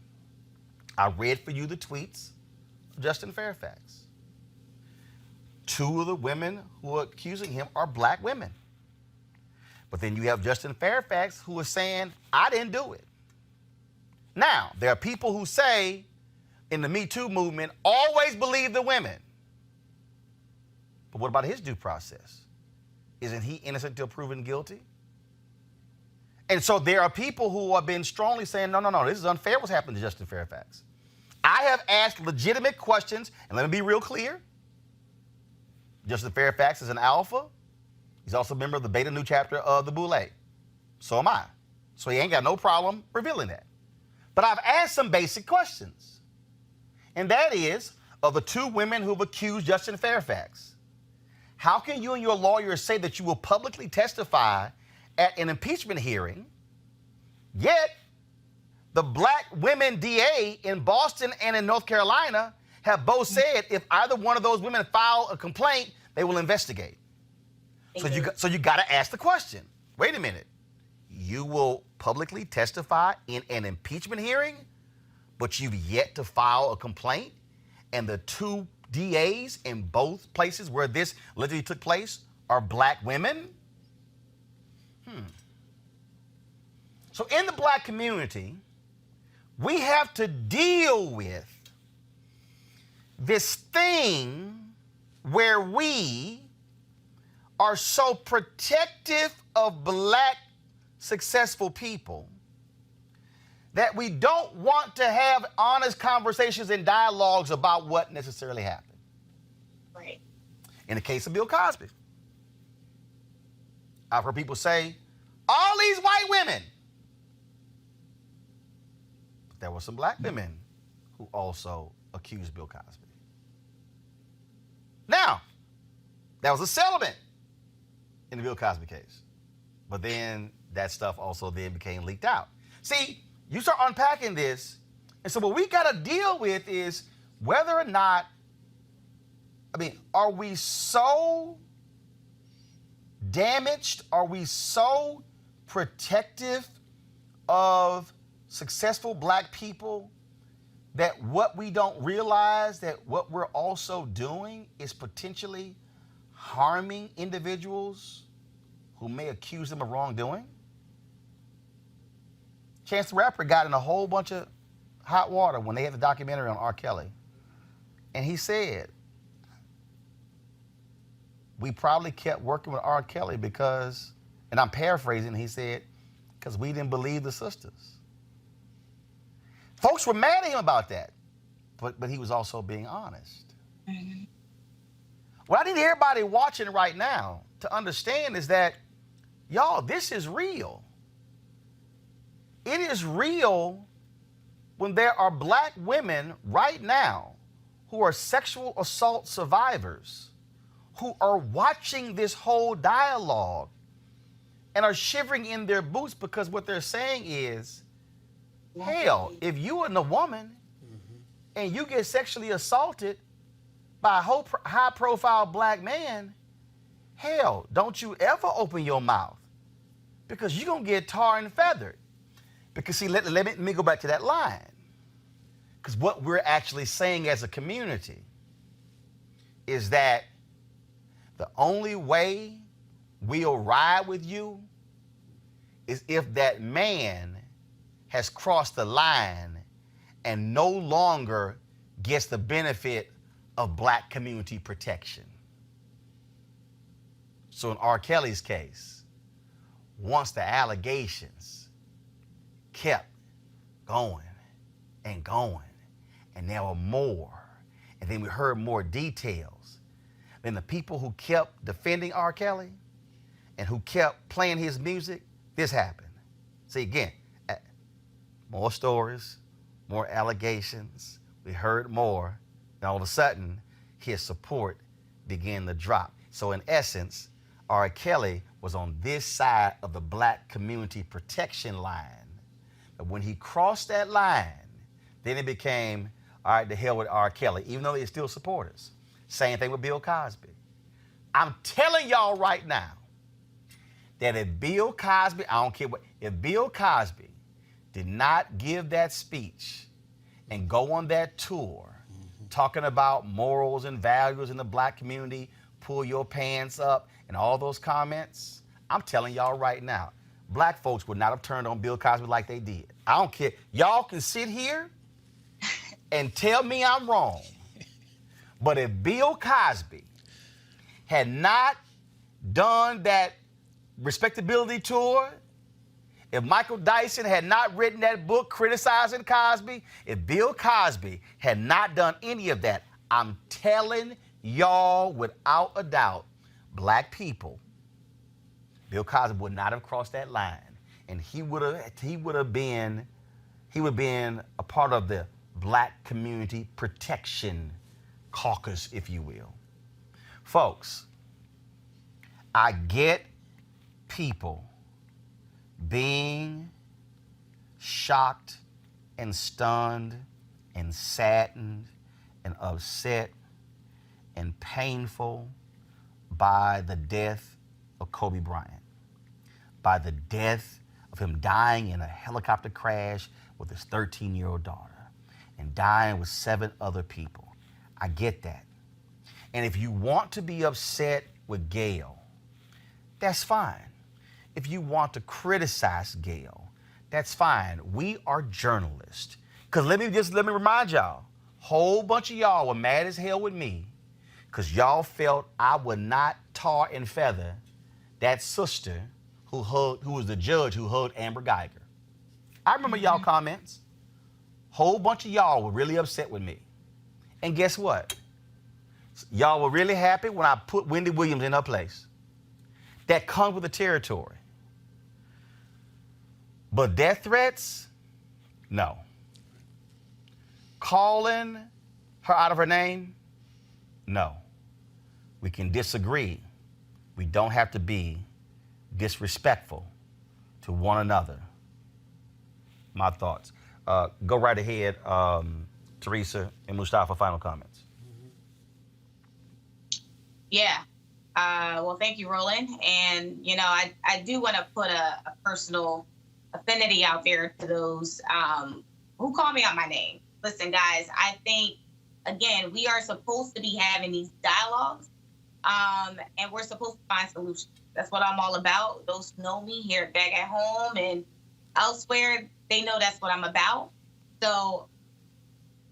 I read for you the tweets of Justin Fairfax. Two of the women who are accusing him are black women. But then you have Justin Fairfax who is saying, I didn't do it. Now, there are people who say in the Me Too movement, always believe the women. But what about his due process? Isn't he innocent until proven guilty? And so there are people who have been strongly saying, no, this is unfair what's happened to Justin Fairfax. I have asked legitimate questions, and let me be real clear. Justin Fairfax is an alpha. He's also a member of the Beta Nu chapter of the Boule. So am I. So he ain't got no problem revealing that. But I've asked some basic questions. And that is, of the two women who've accused Justin Fairfax, how can you and your lawyer say that you will publicly testify at an impeachment hearing, yet the black women DA in Boston and in North Carolina have both said if either one of those women file a complaint, they will investigate? So you got to ask the question, wait a minute, you will publicly testify in an impeachment hearing, but you've yet to file a complaint, and the two DAs in both places where this literally took place are black women? So in the black community, we have to deal with this thing where we are so protective of black successful people that we don't want to have honest conversations and dialogues about what necessarily happened. Right. In the case of Bill Cosby, I've heard people say, all these white women. But there were some black women who also accused Bill Cosby. Now, that was a settlement in the Bill Cosby case. But then that stuff also then became leaked out. See, you start unpacking this, and so what we got to deal with is whether or not, are we so damaged? Are we so protective of successful black people that what we don't realize that what we're also doing is potentially harming individuals who may accuse them of wrongdoing? Chance the Rapper got in a whole bunch of hot water when they had the documentary on R. Kelly. And he said, we probably kept working with R. Kelly because, and I'm paraphrasing, he said, because we didn't believe the sisters. Folks were mad at him about that, but he was also being honest. Mm-hmm. What I need everybody watching right now to understand is that, y'all, this is real. It is real when there are black women right now who are sexual assault survivors who are watching this whole dialogue and are shivering in their boots because what they're saying is, hell, if you are a woman and you get sexually assaulted by a high-profile black man, hell, don't you ever open your mouth because you're going to get tarred and feathered. Because, see, let me go back to that line. Because what we're actually saying as a community is that the only way we'll ride with you is if that man has crossed the line and no longer gets the benefit of black community protection. So in R. Kelly's case, once the allegations kept going, and there were more, and then we heard more details, then the people who kept defending R. Kelly and who kept playing his music, this happened. See, again, more stories, more allegations, we heard more, and all of a sudden, his support began to drop. So in essence, R. Kelly was on this side of the black community protection line. But when he crossed that line, then it became, all right, the hell with R. Kelly, even though they're still supporters. Same thing with Bill Cosby. I'm telling y'all right now that if Bill Cosby, I don't care what, if Bill Cosby did not give that speech and go on that tour talking about morals and values in the black community, pull your pants up, and all those comments, I'm telling y'all right now, black folks would not have turned on Bill Cosby like they did. I don't care. Y'all can sit here and tell me I'm wrong. But if Bill Cosby had not done that respectability tour, if Michael Dyson had not written that book criticizing Cosby, if Bill Cosby had not done any of that, I'm telling y'all without a doubt, black people, Bill Cosby would not have crossed that line, and he would have been a part of the Black Community Protection Caucus, if you will. Folks, I get people being shocked and stunned and saddened and upset and painful by the death of Kobe Bryant, by the death of him dying in a helicopter crash with his 13-year-old daughter and dying with 7 other people. I get that. And if you want to be upset with Gayle, that's fine. If you want to criticize Gayle, that's fine. We are journalists. Because let me remind y'all, whole bunch of y'all were mad as hell with me because y'all felt I would not tar and feather that sister who was the judge who hugged Amber Geiger. I remember y'all comments. Whole bunch of y'all were really upset with me. And guess what? Y'all were really happy when I put Wendy Williams in her place. That comes with the territory. But death threats? No. Calling her out of her name? No. We can disagree. We don't have to be disrespectful to one another. My thoughts. Go right ahead, Teresa and Mustafa, final comments. Yeah. Well, thank you, Roland. And, you know, I do want to put a personal affinity out there to those who call me out my name. listen, guys, I think, again, we are supposed to be having these dialogues, and we're supposed to find solutions. That's what I'm all about. Those who know me here back at home and elsewhere, they know that's what I'm about. So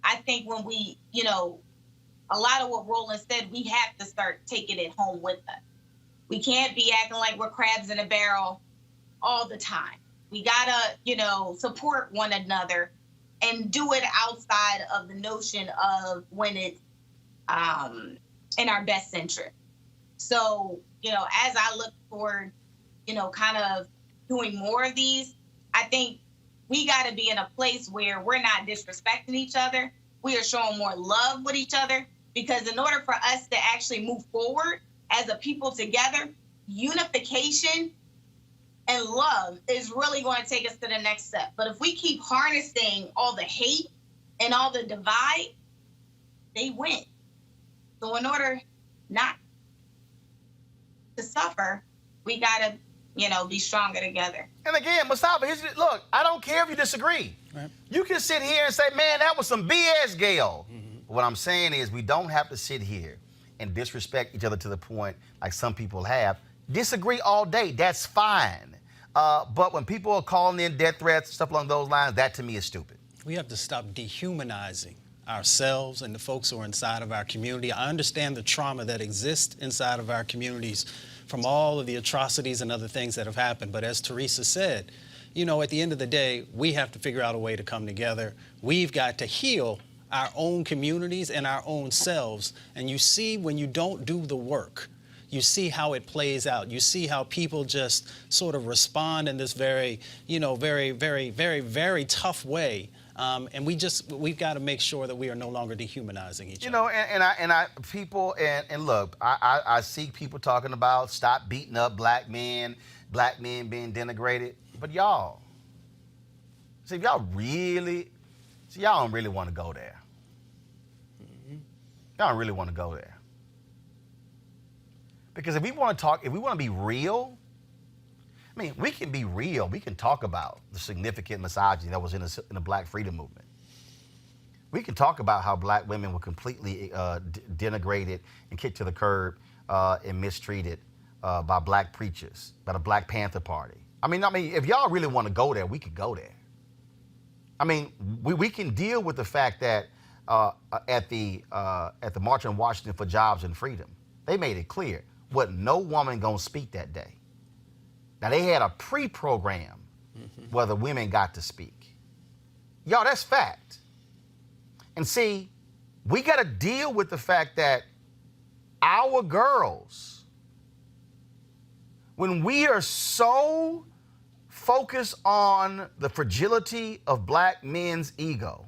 I think when we, a lot of what Roland said, we have to start taking it home with us. We can't be acting like we're crabs in a barrel all the time. We gotta, support one another and do it outside of the notion of when it's in our best interest. So, as I look forward, kind of doing more of these, I think we got to be in a place where we're not disrespecting each other. We are showing more love with each other, because in order for us to actually move forward as a people together, unification and love is really going to take us to the next step. But if we keep harnessing all the hate and all the divide, they win. So in order not to suffer, we got to, be stronger together. And again, Mustafa, look, I don't care if you disagree. Right. You can sit here and say, man, that was some BS, Gayle. Mm-hmm. What I'm saying is we don't have to sit here and disrespect each other to the point like some people have. Disagree all day, that's fine. But when people are calling in death threats, stuff along those lines, that to me is stupid. We have to stop dehumanizing ourselves and the folks who are inside of our community. I understand the trauma that exists inside of our communities from all of the atrocities and other things that have happened. But as Teresa said, at the end of the day, we have to figure out a way to come together. We've got to heal our own communities and our own selves. And you see, when you don't do the work, you see how it plays out. You see how people just sort of respond in this very, very, very, very, very tough way. And we've got to make sure that we are no longer dehumanizing each other. And look, I see people talking about stop beating up black men being denigrated. But y'all, see, if y'all don't really want to go there. Mm-hmm. Y'all don't really want to go there. Because if we want to be real, we can be real. We can talk about the significant misogyny that was in the Black freedom movement. We can talk about how black women were completely denigrated and kicked to the curb and mistreated by black preachers, by the Black Panther Party. If y'all really want to go there, we could go there. We can deal with the fact that at the March on Washington for Jobs and Freedom, they made it clear, wasn't no woman gonna speak that day. Now, they had a pre-program where the women got to speak. Y'all, that's fact. And see, we got to deal with the fact that our girls, when we are so focused on the fragility of black men's ego,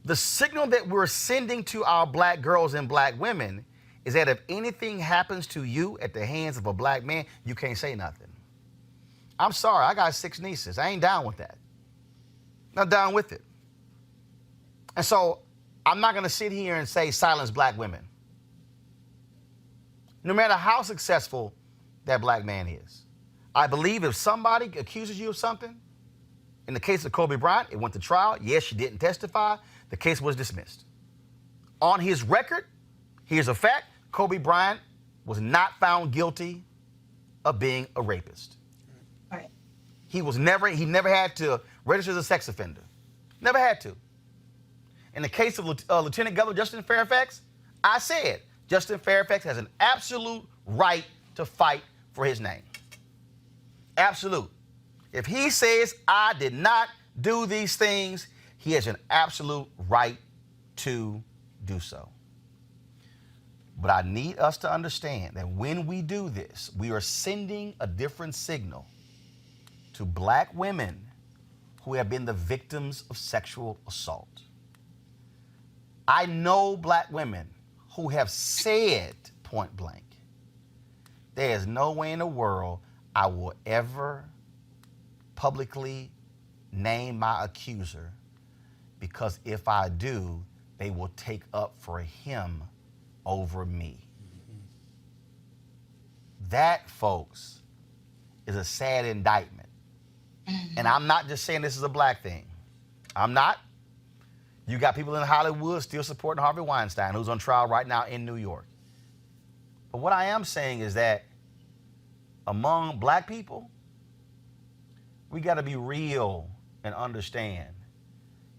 the signal that we're sending to our black girls and black women is that if anything happens to you at the hands of a black man, you can't say nothing. I'm sorry, I got 6 nieces. I ain't down with that. Not down with it. And so I'm not going to sit here and say silence black women. No matter how successful that black man is. I believe if somebody accuses you of something, in the case of Kobe Bryant, it went to trial. Yes, she didn't testify. The case was dismissed. On his record, here's a fact. Kobe Bryant was not found guilty of being a rapist. Right. He never had to register as a sex offender. Never had to. In the case of Lieutenant Governor Justin Fairfax, I said Justin Fairfax has an absolute right to fight for his name. Absolute. If he says, I did not do these things, he has an absolute right to do so. But I need us to understand that when we do this, we are sending a different signal to black women who have been the victims of sexual assault. I know black women who have said point blank, there is no way in the world I will ever publicly name my accuser, because if I do, they will take up for him over me. Mm-hmm. That, folks, is a sad indictment. Mm-hmm. And I'm not just saying this is a black thing. I'm not. You got people in Hollywood still supporting Harvey Weinstein, who's on trial right now in New York. But what I am saying is that among black people, we got to be real and understand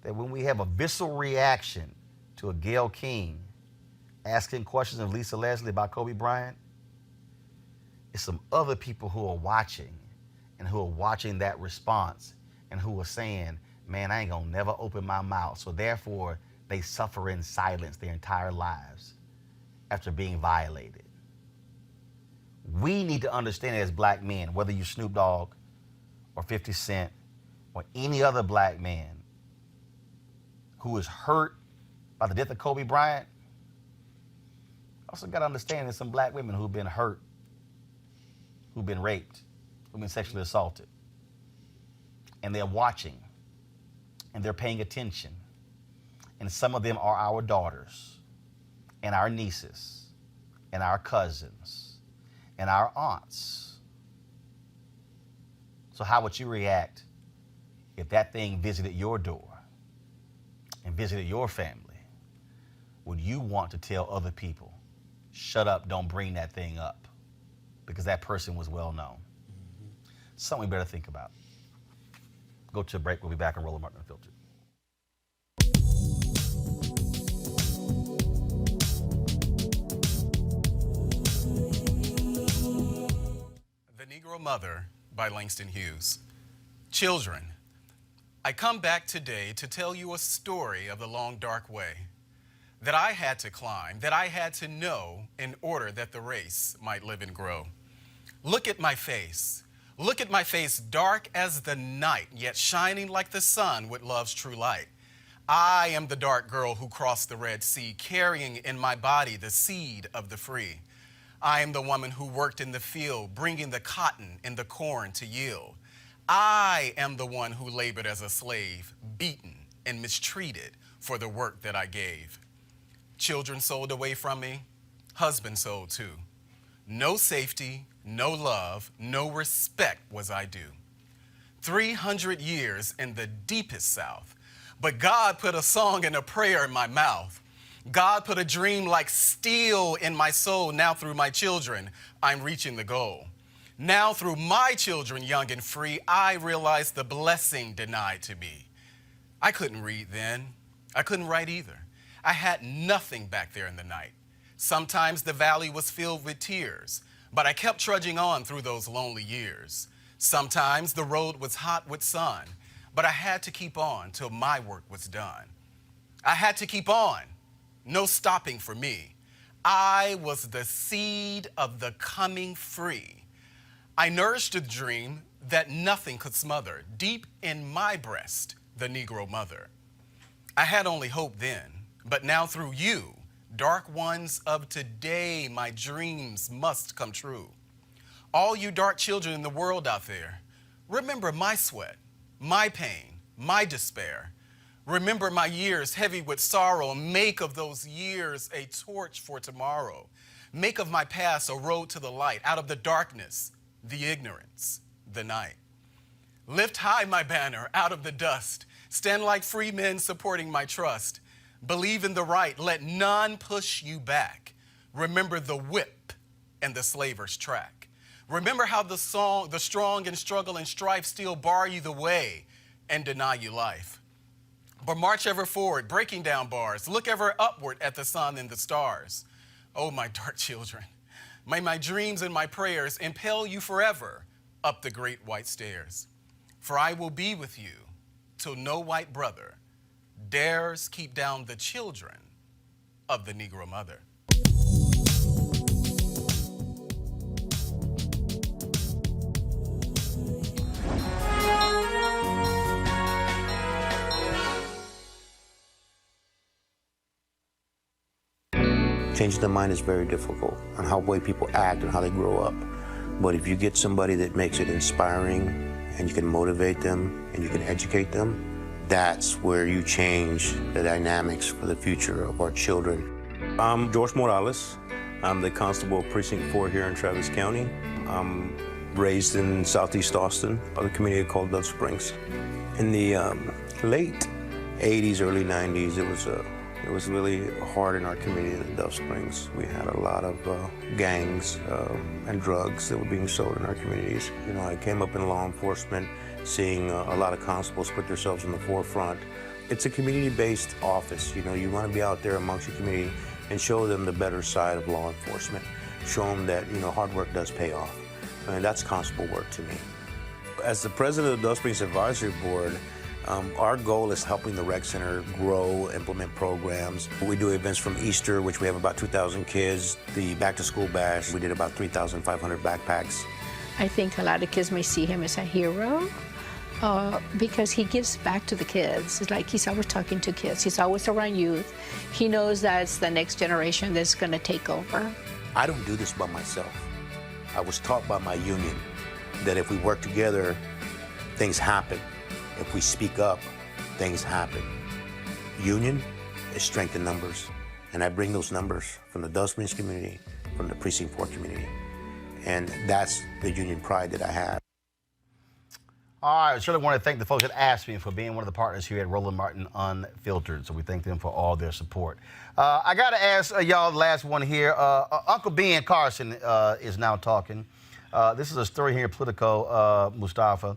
that when we have a visceral reaction to a Gayle King asking questions of Lisa Leslie about Kobe Bryant, it's some other people who are watching and who are watching that response and who are saying, man, I ain't gonna never open my mouth. So therefore, they suffer in silence their entire lives after being violated. We need to understand as black men, whether you're Snoop Dogg or 50 Cent or any other black man who is hurt by the death of Kobe Bryant, also got to understand there's some black women who've been hurt, who've been raped, who've been sexually assaulted. And they're watching and they're paying attention. And some of them are our daughters and our nieces and our cousins and our aunts. So how would you react if that thing visited your door and visited your family? Would you want to tell other people, shut up, don't bring that thing up, because that person was well known? Something we better think about. Go to a break. We'll be back on Roland Martin Unfiltered. The Negro Mother by Langston Hughes. Children, I come back today to tell you a story of the long, dark way that I had to climb, that I had to know in order that the race might live and grow. Look at my face. Look at my face, dark as the night, yet shining like the sun with love's true light. I am the dark girl who crossed the Red Sea, carrying in my body the seed of the free. I am the woman who worked in the field, bringing the cotton and the corn to yield. I am the one who labored as a slave, beaten and mistreated for the work that I gave. Children sold away from me, husband sold too. No safety, no love, no respect was I due. 300 years in the deepest South, but God put a song and a prayer in my mouth. God put a dream like steel in my soul. Now through my children, I'm reaching the goal. Now through my children, young and free, I realize the blessing denied to me. I couldn't read then. I couldn't write either. I had nothing back there in the night. Sometimes the valley was filled with tears, but I kept trudging on through those lonely years. Sometimes the road was hot with sun, but I had to keep on till my work was done. I had to keep on, no stopping for me. I was the seed of the coming free. I nourished a dream that nothing could smother, deep in my breast, the Negro mother. I had only hope then, but now through you, dark ones of today, my dreams must come true. All you dark children in the world out there, remember my sweat, my pain, my despair. Remember my years heavy with sorrow. Make of those years a torch for tomorrow. Make of my past a road to the light, out of the darkness, the ignorance, the night. Lift high my banner out of the dust. Stand like free men supporting my trust. Believe in the right, let none push you back. Remember the whip and the slaver's track. Remember how the strong in struggle and strife still bar you the way and deny you life. But march ever forward, breaking down bars. Look ever upward at the sun and the stars. Oh, my dark children, may my dreams and my prayers impel you forever up the great white stairs. For I will be with you till no white brother dares keep down the children of the Negro mother. Changing the mind is very difficult on how way people act and how they grow up. But if you get somebody that makes it inspiring and you can motivate them and you can educate them, that's where you change the dynamics for the future of our children. I'm George Morales. I'm the constable of Precinct 4 here in Travis County. I'm raised in Southeast Austin, a community called Dove Springs. In the late 80s, early 90s, it was really hard in our community in Dove Springs. We had a lot of gangs and drugs that were being sold in our communities. You know, I came up in law enforcement, seeing a lot of constables put themselves in the forefront. It's a community-based office. You know, you want to be out there amongst your community and show them the better side of law enforcement. Show them that, you know, hard work does pay off. And that's constable work to me. As the president of the Dove Springs Advisory Board, our goal is helping the rec center grow, implement programs. We do events from Easter, which we have about 2,000 kids. The back-to-school bash, we did about 3,500 backpacks. I think a lot of kids may see him as a hero because he gives back to the kids. It's like he's always talking to kids. He's always around youth. He knows that's the next generation that's going to take over. I don't do this by myself. I was taught by my union that if we work together, things happen. If we speak up, things happen. Union is strength in numbers. And I bring those numbers from the Dove Springs community, from the Precinct 4 community. And that's the union pride that I have. All right, I certainly want to thank the folks at Aspen for being one of the partners here at Roland Martin Unfiltered. So we thank them for all their support. I got to ask y'all the last one here. Uncle Ben Carson is now talking. This is a story here in Politico, Mustafa.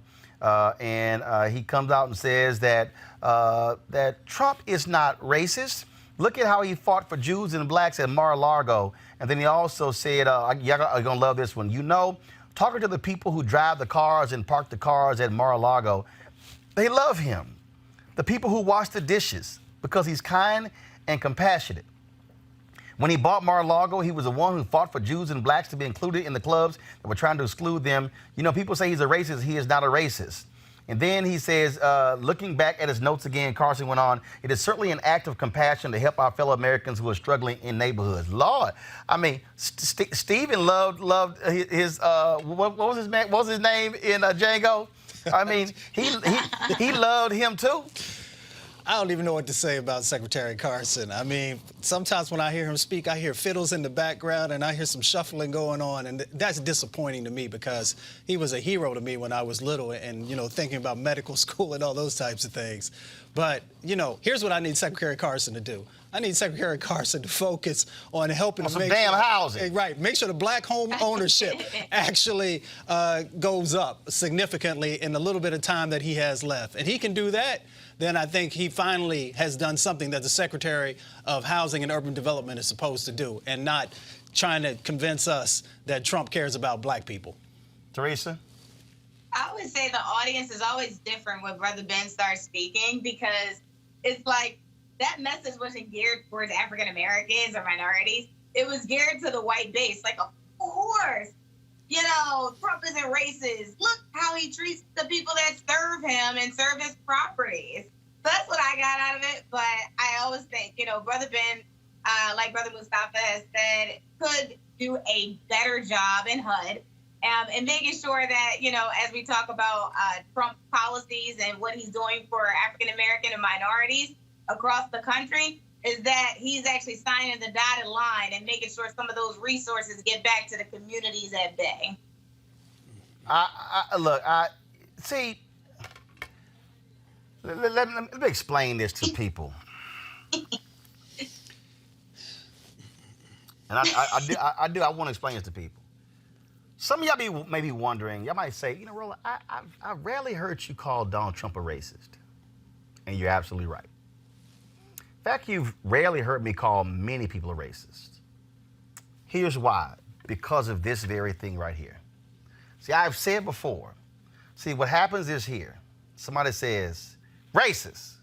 And he comes out and says that that Trump is not racist. Look at how he fought for Jews and blacks at Mar-a-Lago. And then he also said, y'all are going to love this one. You know, talking to the people who drive the cars and park the cars at Mar-a-Lago, they love him. The people who wash the dishes because he's kind and compassionate. When he bought Mar-a-Lago, he was the one who fought for Jews and blacks to be included in the clubs that were trying to exclude them. You know, people say he's a racist. He is not a racist. And then he says, looking back at his notes again, Carson went on, it is certainly an act of compassion to help our fellow Americans who are struggling in neighborhoods. Lord, I mean, Stephen loved his, what was his name in Django? I mean, he loved him too. I don't even know what to say about Secretary Carson. I mean, sometimes when I hear him speak, I hear fiddles in the background and I hear some shuffling going on, and that's disappointing to me because he was a hero to me when I was little and, you know, thinking about medical school and all those types of things. But, you know, here's what I need Secretary Carson to do. I need Secretary Carson to focus on helping to make damn housing. Right, make sure the black home ownership actually goes up significantly in the little bit of time that he has left. And he can do that, then I think he finally has done something that the Secretary of Housing and Urban Development is supposed to do, and not trying to convince us that Trump cares about black people. Teresa? I would say the audience is always different when Brother Ben starts speaking, because it's like that message wasn't geared towards African Americans or minorities. It was geared to the white base. Like, of course, you know, Trump isn't racist. Look how he treats the people that serve him and serve his properties. So that's what I got out of it. But I always think, you know, Brother Ben, like Brother Mustafa has said, could do a better job in HUD. And making sure that, you know, as we talk about Trump policies and what he's doing for African American and minorities across the country, is that he's actually signing the dotted line and making sure some of those resources get back to the communities at bay. See, let me explain this to people. And I want to explain this to people. Some of y'all may be wondering, y'all might say, you know, Roland, I rarely heard you call Donald Trump a racist. And you're absolutely right. In fact, you've rarely heard me call many people a racist. Here's why. Because of this very thing right here. See, I've said before, see, what happens is here, somebody says, racist.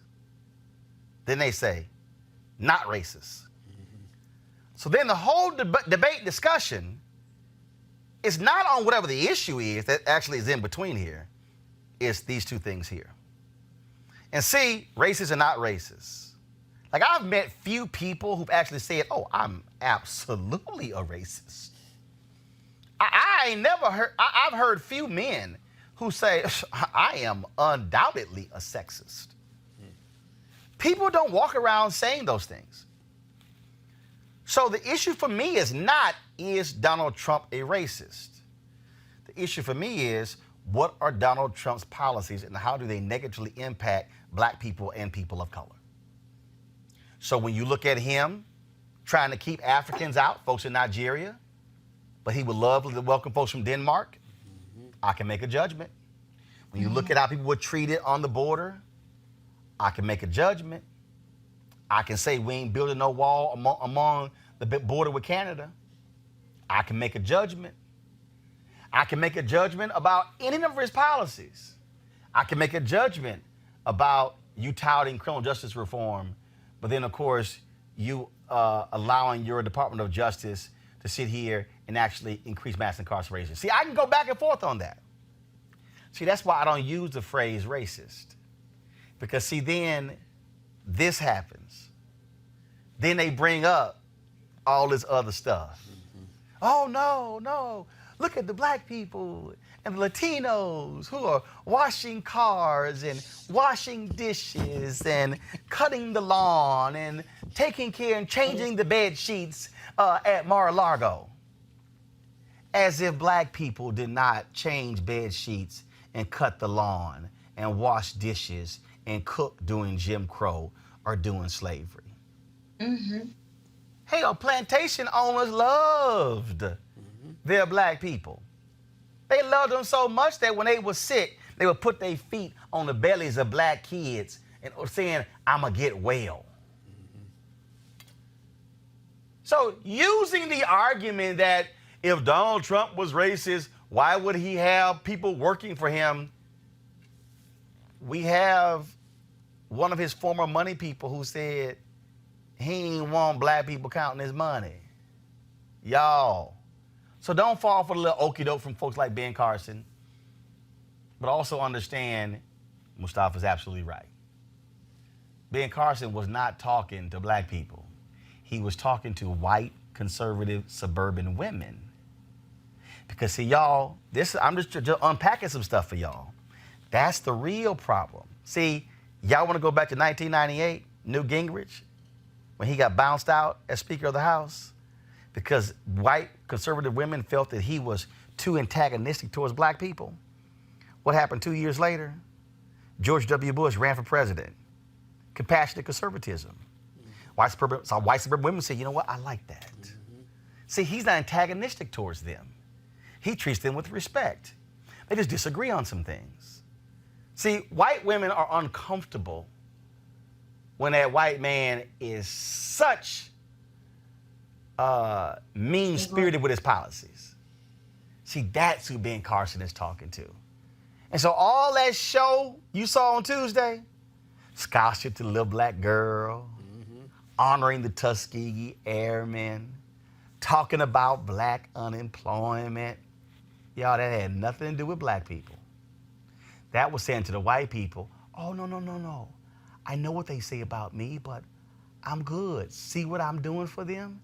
Then they say, not racist. So then the whole debate discussion is not on whatever the issue is that actually is in between here. It's these two things here. And see, racist and not racist. Like, I've met few people who've actually said, oh, I'm absolutely a racist. I ain't never heard, I've heard few men who say, I am undoubtedly a sexist. People don't walk around saying those things. So the issue for me is not, is Donald Trump a racist? The issue for me is, What are Donald Trump's policies and how do they negatively impact black people and people of color? So when you look at him trying to keep Africans out, folks in Nigeria, but he would love to welcome folks from Denmark, I can make a judgment. When you look at how people were treated on the border, I can make a judgment. I can say we ain't building no wall among the border with Canada. I can make a judgment. I can make a judgment about any of his policies. I can make a judgment about you touting criminal justice reform, but then, of course, you allowing your Department of Justice to sit here and actually increase mass incarceration. See, I can go back and forth on that. See, that's why I don't use the phrase racist. Because, see, then this happens. Then they bring up all this other stuff. Oh, no. Look at the black people and the Latinos who are washing cars and washing dishes and cutting the lawn and taking care and changing the bed sheets at Mar-a-Lago. As if black people did not change bed sheets and cut the lawn and wash dishes and cook during Jim Crow or during slavery. Hell, plantation owners loved their black people. They loved them so much that when they were sick, they would put their feet on the bellies of black kids and saying, "I'ma get well." So using the argument that if Donald Trump was racist, why would he have people working for him? We have one of his former money people who said he ain't want black people counting his money. Y'all. So don't fall for the little okie doke from folks like Ben Carson, but also understand Mustafa's absolutely right. Ben Carson was not talking to black people. He was talking to white, conservative, suburban women. Because see, y'all, I'm just unpacking some stuff for y'all. That's the real problem. See, y'all want to go back to 1998, Newt Gingrich, when he got bounced out as Speaker of the House because white conservative women felt that he was too antagonistic towards black people. What happened 2 years later? George W. Bush ran for president. Compassionate conservatism. White suburban women say, you know what, I like that. See, he's not antagonistic towards them. He treats them with respect. They just disagree on some things. See, white women are uncomfortable when that white man is such mean-spirited with his policies. See, that's who Ben Carson is talking to. And so all that show you saw on Tuesday, scholarship to the little black girl, honoring the Tuskegee Airmen, talking about black unemployment. Y'all, that had nothing to do with black people. That was saying to the white people, oh, no. I know what they say about me, but I'm good. See what I'm doing for them?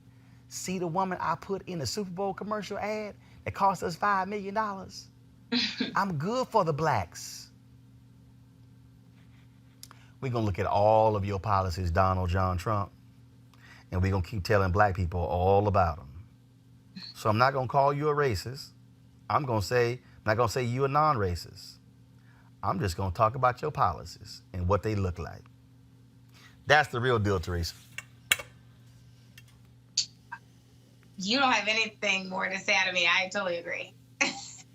See the woman I put in the Super Bowl commercial ad that cost us $5 million? I'm good for the blacks. We're going to look at all of your policies, Donald John Trump, and we're going to keep telling black people all about them. So I'm not going to call you a racist. I'm not going to say you a non-racist. I'm just going to talk about your policies and what they look like. That's the real deal, Teresa. You don't have anything more to say to me. I totally agree.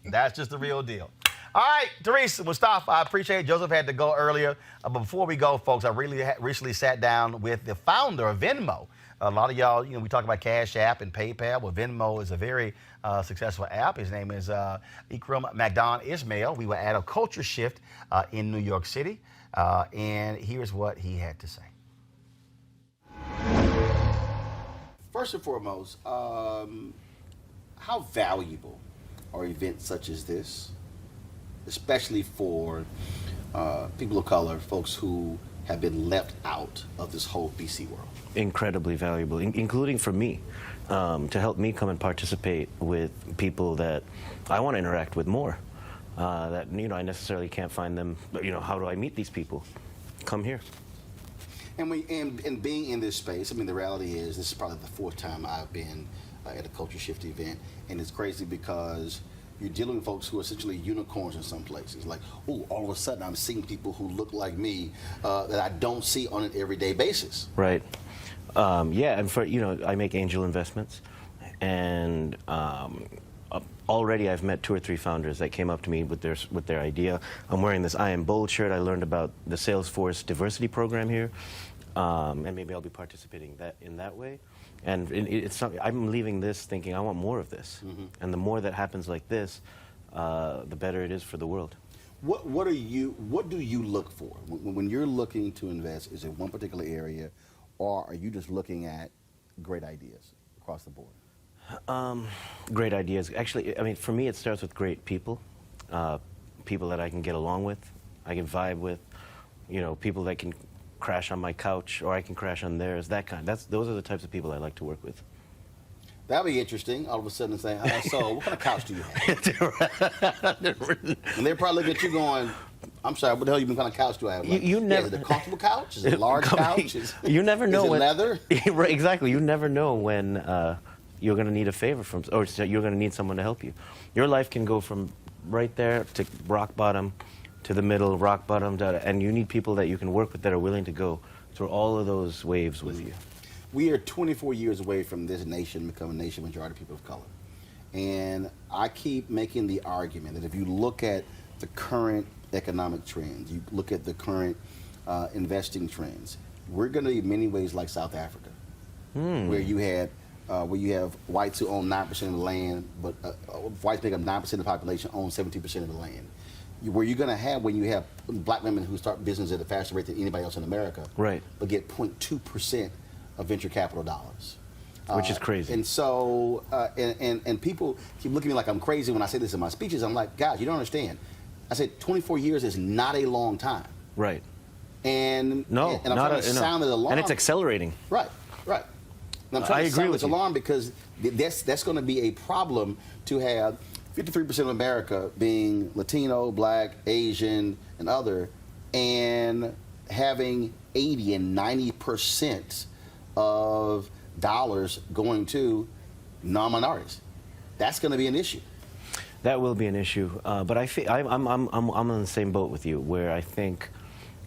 That's just the real deal. All right, Teresa, Mustafa, I appreciate it. Joseph had to go earlier. But before we go, folks, I really recently sat down with the founder of Venmo. A lot of y'all, we talk about Cash App and PayPal. Well, Venmo is a very successful app. His name is Ikram Magdan Ismail. We were at a culture shift in New York City. And here's what he had to say. First and foremost, how valuable are events such as this, especially for people of color, folks who have been left out of this whole BC world? Incredibly valuable, including for me, to help me come and participate with people that I want to interact with more. That I necessarily can't find them. How do I meet these people? Come here. And being in this space, the reality is this is probably the fourth time I've been at a Culture Shift event, and it's crazy because you're dealing with folks who are essentially unicorns in some places. Like, oh, all of a sudden I'm seeing people who look like me that I don't see on an everyday basis. Right. Yeah, and for, you know, I make angel investments, and already I've met 2 or 3 founders that came up to me with their idea. I'm wearing this I Am Bold shirt. I learned about the Salesforce diversity program here, and maybe I'll be participating in that way. And it's something, I'm leaving this thinking I want more of this. And the more that happens like this, the better it is for the world. What do you look for when you're looking to invest? Is it one particular area, or are you just looking at great ideas across the board? Great ideas. Actually, I mean, for me, it starts with great people, people that I can get along with, I can vibe with, you know, people that can crash on my couch or I can crash on theirs. That kind. Those are the types of people I like to work with. That'd be interesting. All of a sudden, say, so what kind of couch do you have? And they're probably looking at you going, I'm sorry, what the hell kind of couch do I have? Like, you never. Is it a comfortable couch? Is it a large couch? You never know. Is it when, leather? Right, exactly. You never know when you're going to need a favor from, or you're going to need someone to help you. Your life can go from right there to rock bottom, to the middle, rock bottom, and you need people that you can work with that are willing to go through all of those waves with you. We are 24 years away from this nation becoming a nation majority of people of color. And I keep making the argument that if you look at the current economic trends, you look at the current investing trends, we're going to be in many ways like South Africa, where you have whites who own 9% of the land, but whites make up 9% of the population, own 17% of the land. Where you're going to have when you have black women who start business at a faster rate than anybody else in America, right? But get 0.2% of venture capital dollars, which is crazy. And so, and people keep looking at me like I'm crazy when I say this in my speeches. I'm like, guys, you don't understand. I said 24 years is not a long time. Right. And no, and I'm not trying to sound the alarm. And it's accelerating. Right. Right. And I'm trying to sound this alarm because that's going to be a problem to have 53% of America being Latino, Black, Asian, and other, and having 80 and 90% of dollars going to non-minorities. That's going to be an issue. That will be an issue, but I feel I'm on the same boat with you, where I think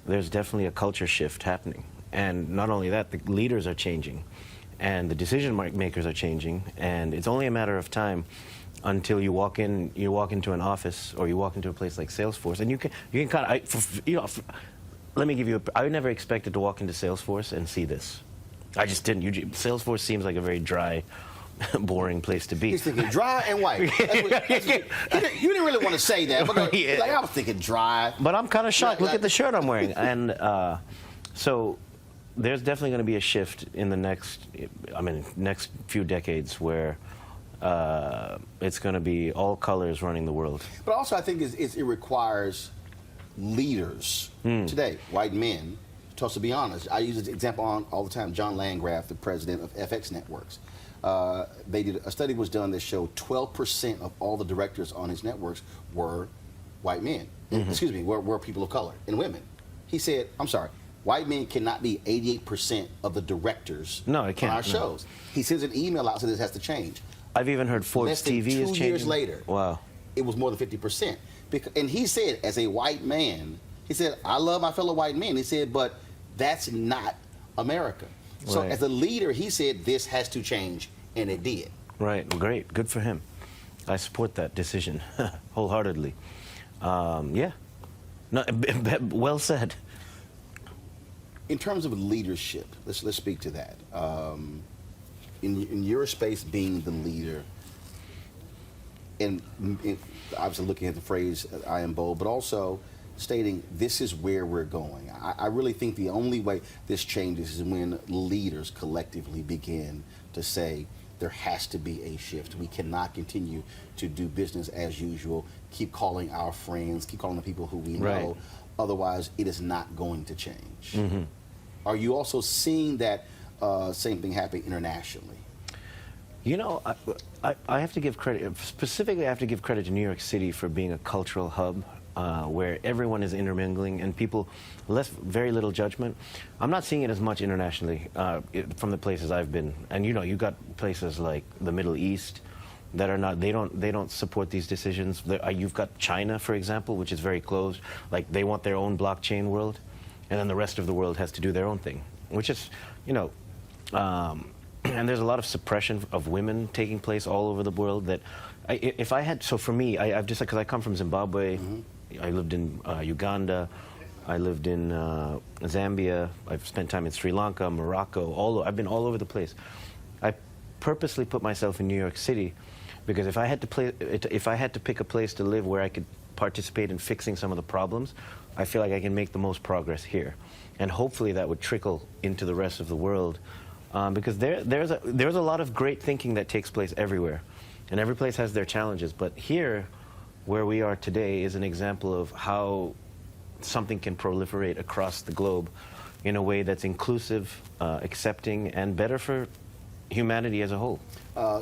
there's definitely a culture shift happening, and not only that, the leaders are changing, and the decision makers are changing, and it's only a matter of time until you walk into an office or you walk into a place like Salesforce, and you can kind of, let me give you I never expected to walk into Salesforce and see this. I just didn't. Salesforce seems like a very dry, boring place to be. He's thinking dry and white. You didn't really want to say that, but like, I was thinking dry. But I'm kind of shocked. Look at the shirt I'm wearing. And so there's definitely going to be a shift in the next few decades where it's going to be all colors running the world. But also I think it requires leaders today, white men, to be honest. I use this example all the time. John Landgraf, the president of FX Networks. They did a study was done that showed 12% of all the directors on his networks were white men. Excuse me, were people of color and women. He said, I'm sorry, white men cannot be 88% of the directors on our shows. He sends an email out saying this has to change. I've even heard Forbes TV is changing. 2 years later, wow, it was more than 50%. And he said, as a white man, he said, I love my fellow white men. He said, but that's not America. So as a leader, he said this has to change, and it did. Right, great, good for him. I support that decision wholeheartedly. Yeah, no, well said. In terms of leadership, let's speak to that. In your space, being the leader, and obviously looking at the phrase "I am bold," but also stating this is where we're going. I really think the only way this changes is when leaders collectively begin to say there has to be a shift. We cannot continue to do business as usual, keep calling our friends, keep calling the people who we know. Otherwise, it is not going to change. Are you also seeing that same thing happen internationally? You know, I have to give credit, specifically I have to give credit to New York City for being a cultural hub where everyone is intermingling and people, very little judgment. I'm not seeing it as much internationally from the places I've been. And you know, you got places like the Middle East that are not, they don't support these decisions. You've got China, for example, which is very closed. Like, they want their own blockchain world, and then the rest of the world has to do their own thing, which is, you know, and there's a lot of suppression of women taking place all over the world that, if I had, so for me, I've just, because I come from Zimbabwe, I lived in Uganda, I lived in Zambia, I've spent time in Sri Lanka, Morocco, I've been all over the place. I purposely put myself in New York City because if I had to pick a place to live where I could participate in fixing some of the problems, I feel like I can make the most progress here. And hopefully that would trickle into the rest of the world. Because there's a lot of great thinking that takes place everywhere. And every place has their challenges. But here, where we are today, is an example of how something can proliferate across the globe in a way that's inclusive, accepting, and better for humanity as a whole.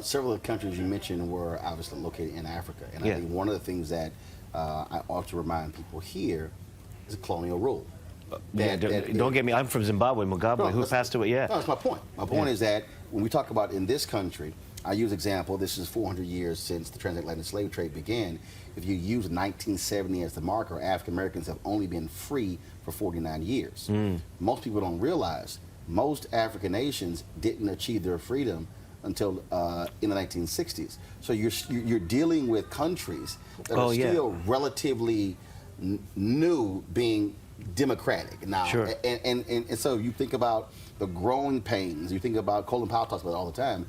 Several of the countries you mentioned were obviously located in Africa. And I think one of the things that I ought to remind people here is colonial rule. Don't get me, I'm from Zimbabwe, Mugabe, who passed away, No, that's my point. My point is that when we talk about in this country, I use example, this is 400 years since the transatlantic slave trade began. If you use 1970 as the marker, African Americans have only been free for 49 years. Most people don't realize most African nations didn't achieve their freedom until in the 1960s. So you're dealing with countries that are still relatively new, being democratic now. Sure. And so you think about the growing pains, you think about, Colin Powell talks about it all the time,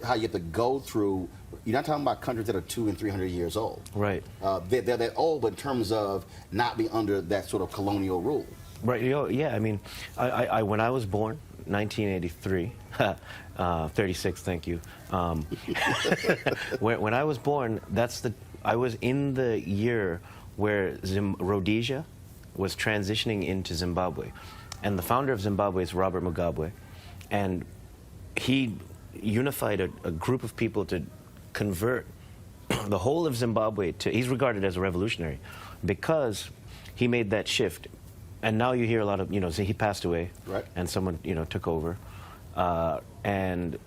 how you have to go through, you're not talking about countries that are 200 and 300 years old. Right. They're that old, but in terms of not being under that sort of colonial rule. Right, yeah, I mean, when I was born, 1983, 36, thank you. When I was born, I was in the year where Rhodesia was transitioning into Zimbabwe. And the founder of Zimbabwe is Robert Mugabe. And he unified a group of people to convert the whole of Zimbabwe to, he's regarded as a revolutionary because he made that shift. And now you hear a lot of, you know, so he passed away, right, and someone, you know, took over. And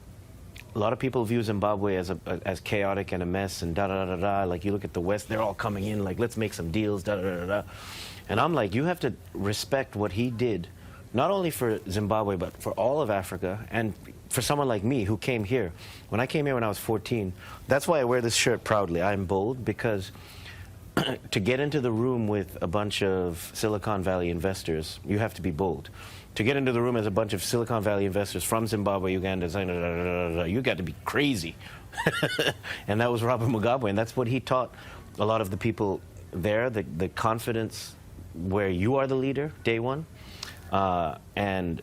a lot of people view Zimbabwe as chaotic and a mess and da-da-da-da-da. Like, you look at the West, they're all coming in, like, let's make some deals, da-da-da-da-da. And I'm like, you have to respect what he did, not only for Zimbabwe, but for all of Africa, and for someone like me who came here. When I came here when I was 14, that's why I wear this shirt proudly. I'm bold because to get into the room with a bunch of Silicon Valley investors, you have to be bold. To get into the room as a bunch of Silicon Valley investors from Zimbabwe, Uganda, you got to be crazy. And that was Robert Mugabe, and that's what he taught a lot of the people there, the confidence where you are the leader, day one. And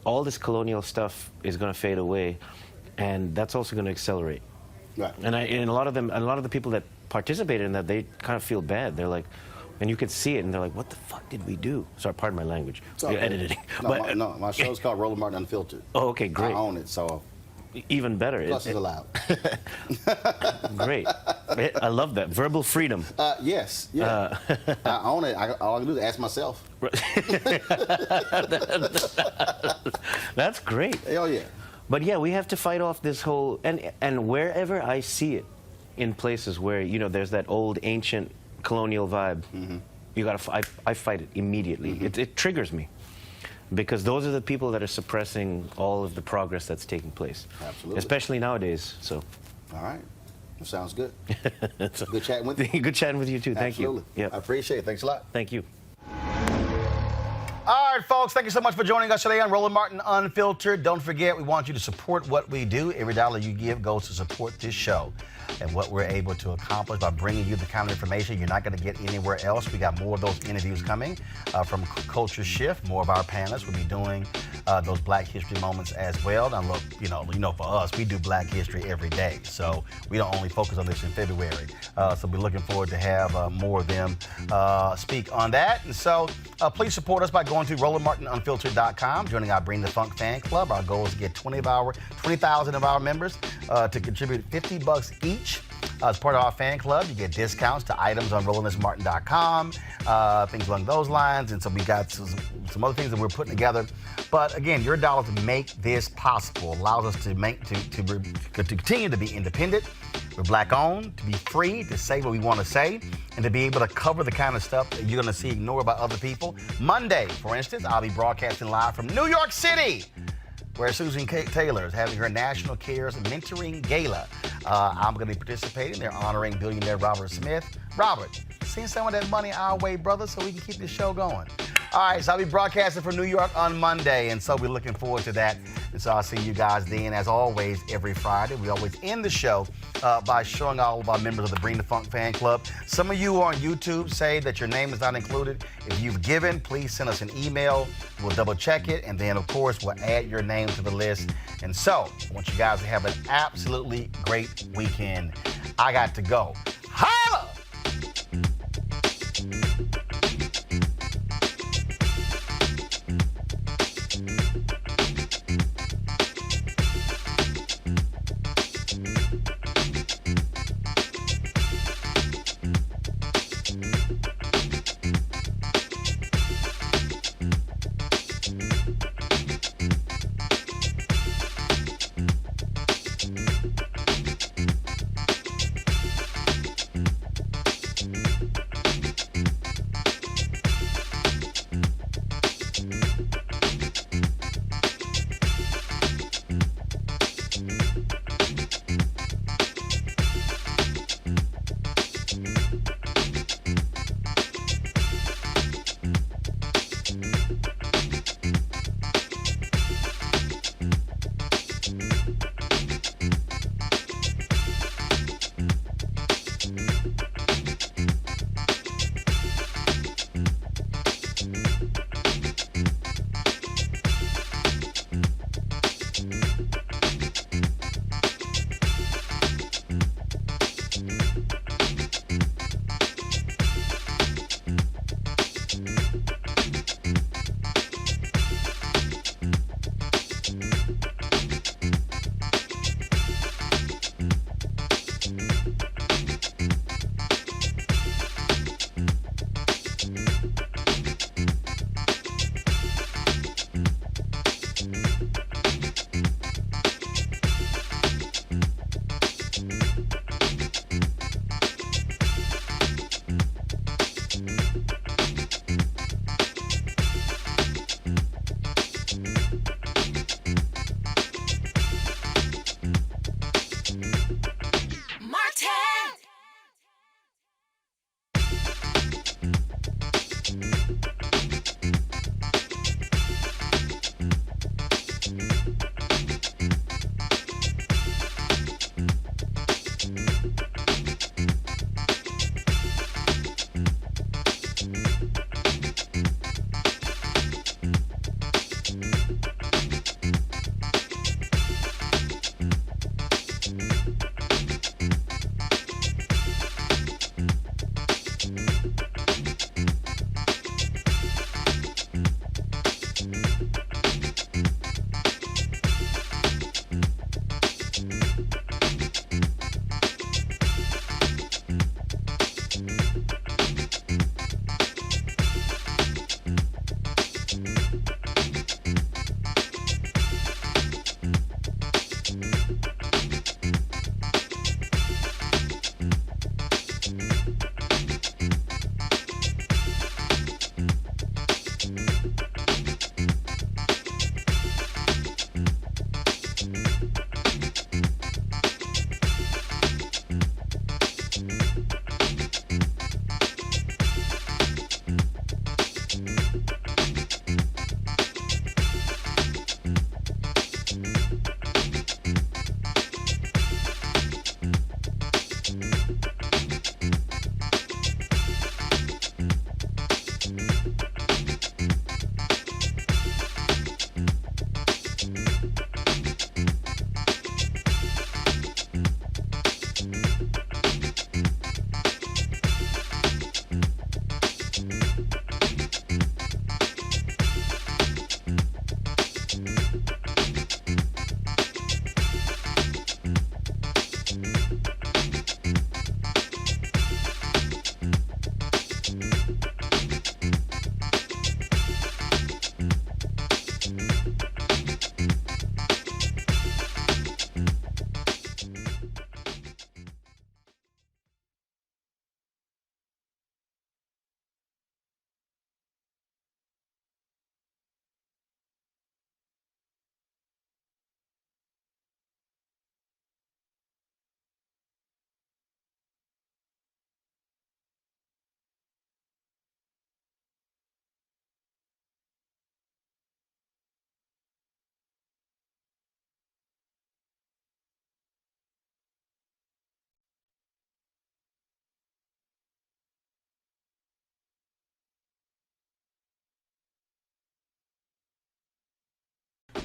all this colonial stuff is going to fade away, and that's also going to accelerate. Right. And a lot of the people that participated in that, they kind of feel bad. They're like, and you can see it, and they're like, what the fuck did we do? Sorry, pardon my language. You're editing. No, my show's called Roland Martin Unfiltered. Oh, okay, great. I own it, so. Even better. Plus is allowed. Great. I love that. Verbal freedom. Yes, yeah. I own it. All I can do is ask myself. That's great. Hell yeah. But yeah, we have to fight off this whole, and wherever I see it, in places where, you know, there's that old ancient colonial vibe, you gotta. I fight it immediately. It triggers me, because those are the people that are suppressing all of the progress that's taking place. Absolutely. Especially nowadays. So. All right. That sounds good. Good chatting with you. Good chatting with you too. Thank Absolutely. you. Yeah. I appreciate it. Thanks a lot. Thank you. All right, folks, thank you so much for joining us today on Roland Martin Unfiltered. Don't forget, we want you to support what we do. Every dollar you give goes to support this show and what we're able to accomplish by bringing you the kind of information you're not going to get anywhere else. We got more of those interviews coming from Culture Shift. More of our panelists will be doing those Black History moments as well. Now, look, you know, for us, we do Black History every day, so we don't only focus on this in February. So we're looking forward to have more of them speak on that. And so please support us by going to RolandMartinUnfiltered.com, joining our Bring the Funk fan club. Our goal is to get 20,000 of our members to contribute $50 each. As part of our fan club, you get discounts to items on RolandMartin.com, things along those lines. And so we got some other things that we're putting together. But again, your dollars make this possible, allows us to continue to be independent. We're black owned, to be free, to say what we want to say, and to be able to cover the kind of stuff that you're going to see ignored by other people. Monday, for instance, I'll be broadcasting live from New York City, where Susan Taylor is having her National Cares Mentoring Gala. I'm going to be participating. They're honoring billionaire Robert Smith. Robert, send some of that money our way, brother, so we can keep this show going. All right, so I'll be broadcasting from New York on Monday, and so we're looking forward to that. And so I'll see you guys then, as always, every Friday. We always end the show by showing all of our members of the Bring the Funk fan club. Some of you on YouTube say that your name is not included. If you've given, please send us an email. We'll double check it, and then, of course, we'll add your name to the list. And so I want you guys to have an absolutely great weekend. I got to go. Holla!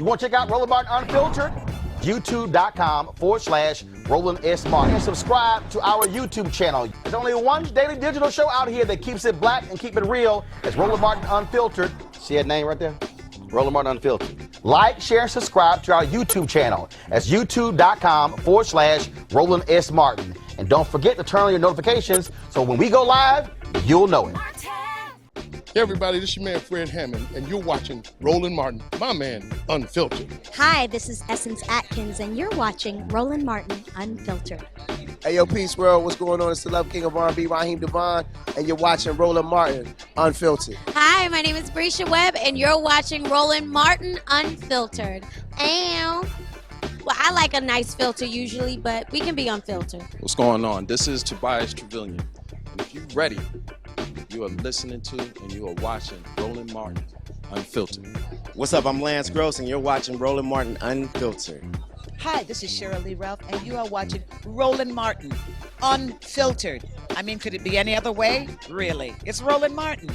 You want to check out Roland Martin Unfiltered? YouTube.com/Roland S. Martin. And subscribe to our YouTube channel. There's only one daily digital show out here that keeps it black and keep it real. It's Roland Martin Unfiltered. See that name right there? Roland Martin Unfiltered. Like, share, and subscribe to our YouTube channel. That's YouTube.com/Roland S. Martin. And don't forget to turn on your notifications so when we go live, you'll know it. Hey everybody, this is your man Fred Hammond, and you're watching Roland Martin, my man, Unfiltered. Hi, this is Essence Atkins, and you're watching Roland Martin Unfiltered. Hey, yo, Peace World, what's going on? It's the Love King of R&B, Raheem Devon, and you're watching Roland Martin Unfiltered. Hi, my name is Brescia Webb, and you're watching Roland Martin Unfiltered. Well, I like a nice filter usually, but we can be unfiltered. What's going on? This is Tobias Trevelyan, and if you're ready, you are listening to and you are watching Roland Martin Unfiltered. What's up? I'm Lance Gross, and you're watching Roland Martin Unfiltered. Hi, this is Cheryl Lee Ralph, and you are watching Roland Martin Unfiltered. I mean, could it be any other way? Really? It's Roland Martin.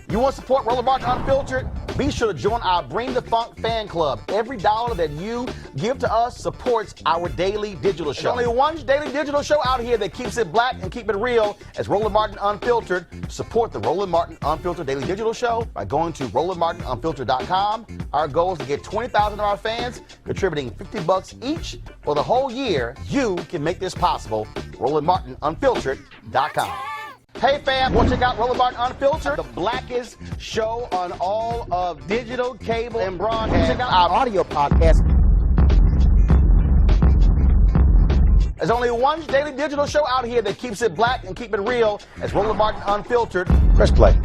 You want to support Roland Martin Unfiltered? Be sure to join our Bring the Funk fan club. Every dollar that you give to us supports our daily digital show. There's only one daily digital show out here that keeps it black and keep it real as Roland Martin Unfiltered. Support the Roland Martin Unfiltered daily digital show by going to RolandMartinUnfiltered.com. Our goal is to get 20,000 of our fans contributing $50 each for the whole year. You can make this possible. RolandMartinUnfiltered.com. Hey fam, want to check out Roland Martin Unfiltered, the blackest show on all of digital, cable, and broadcast. Check out our audio podcast. There's only one daily digital show out here that keeps it black and keep it real as Roland Martin Unfiltered. Press play.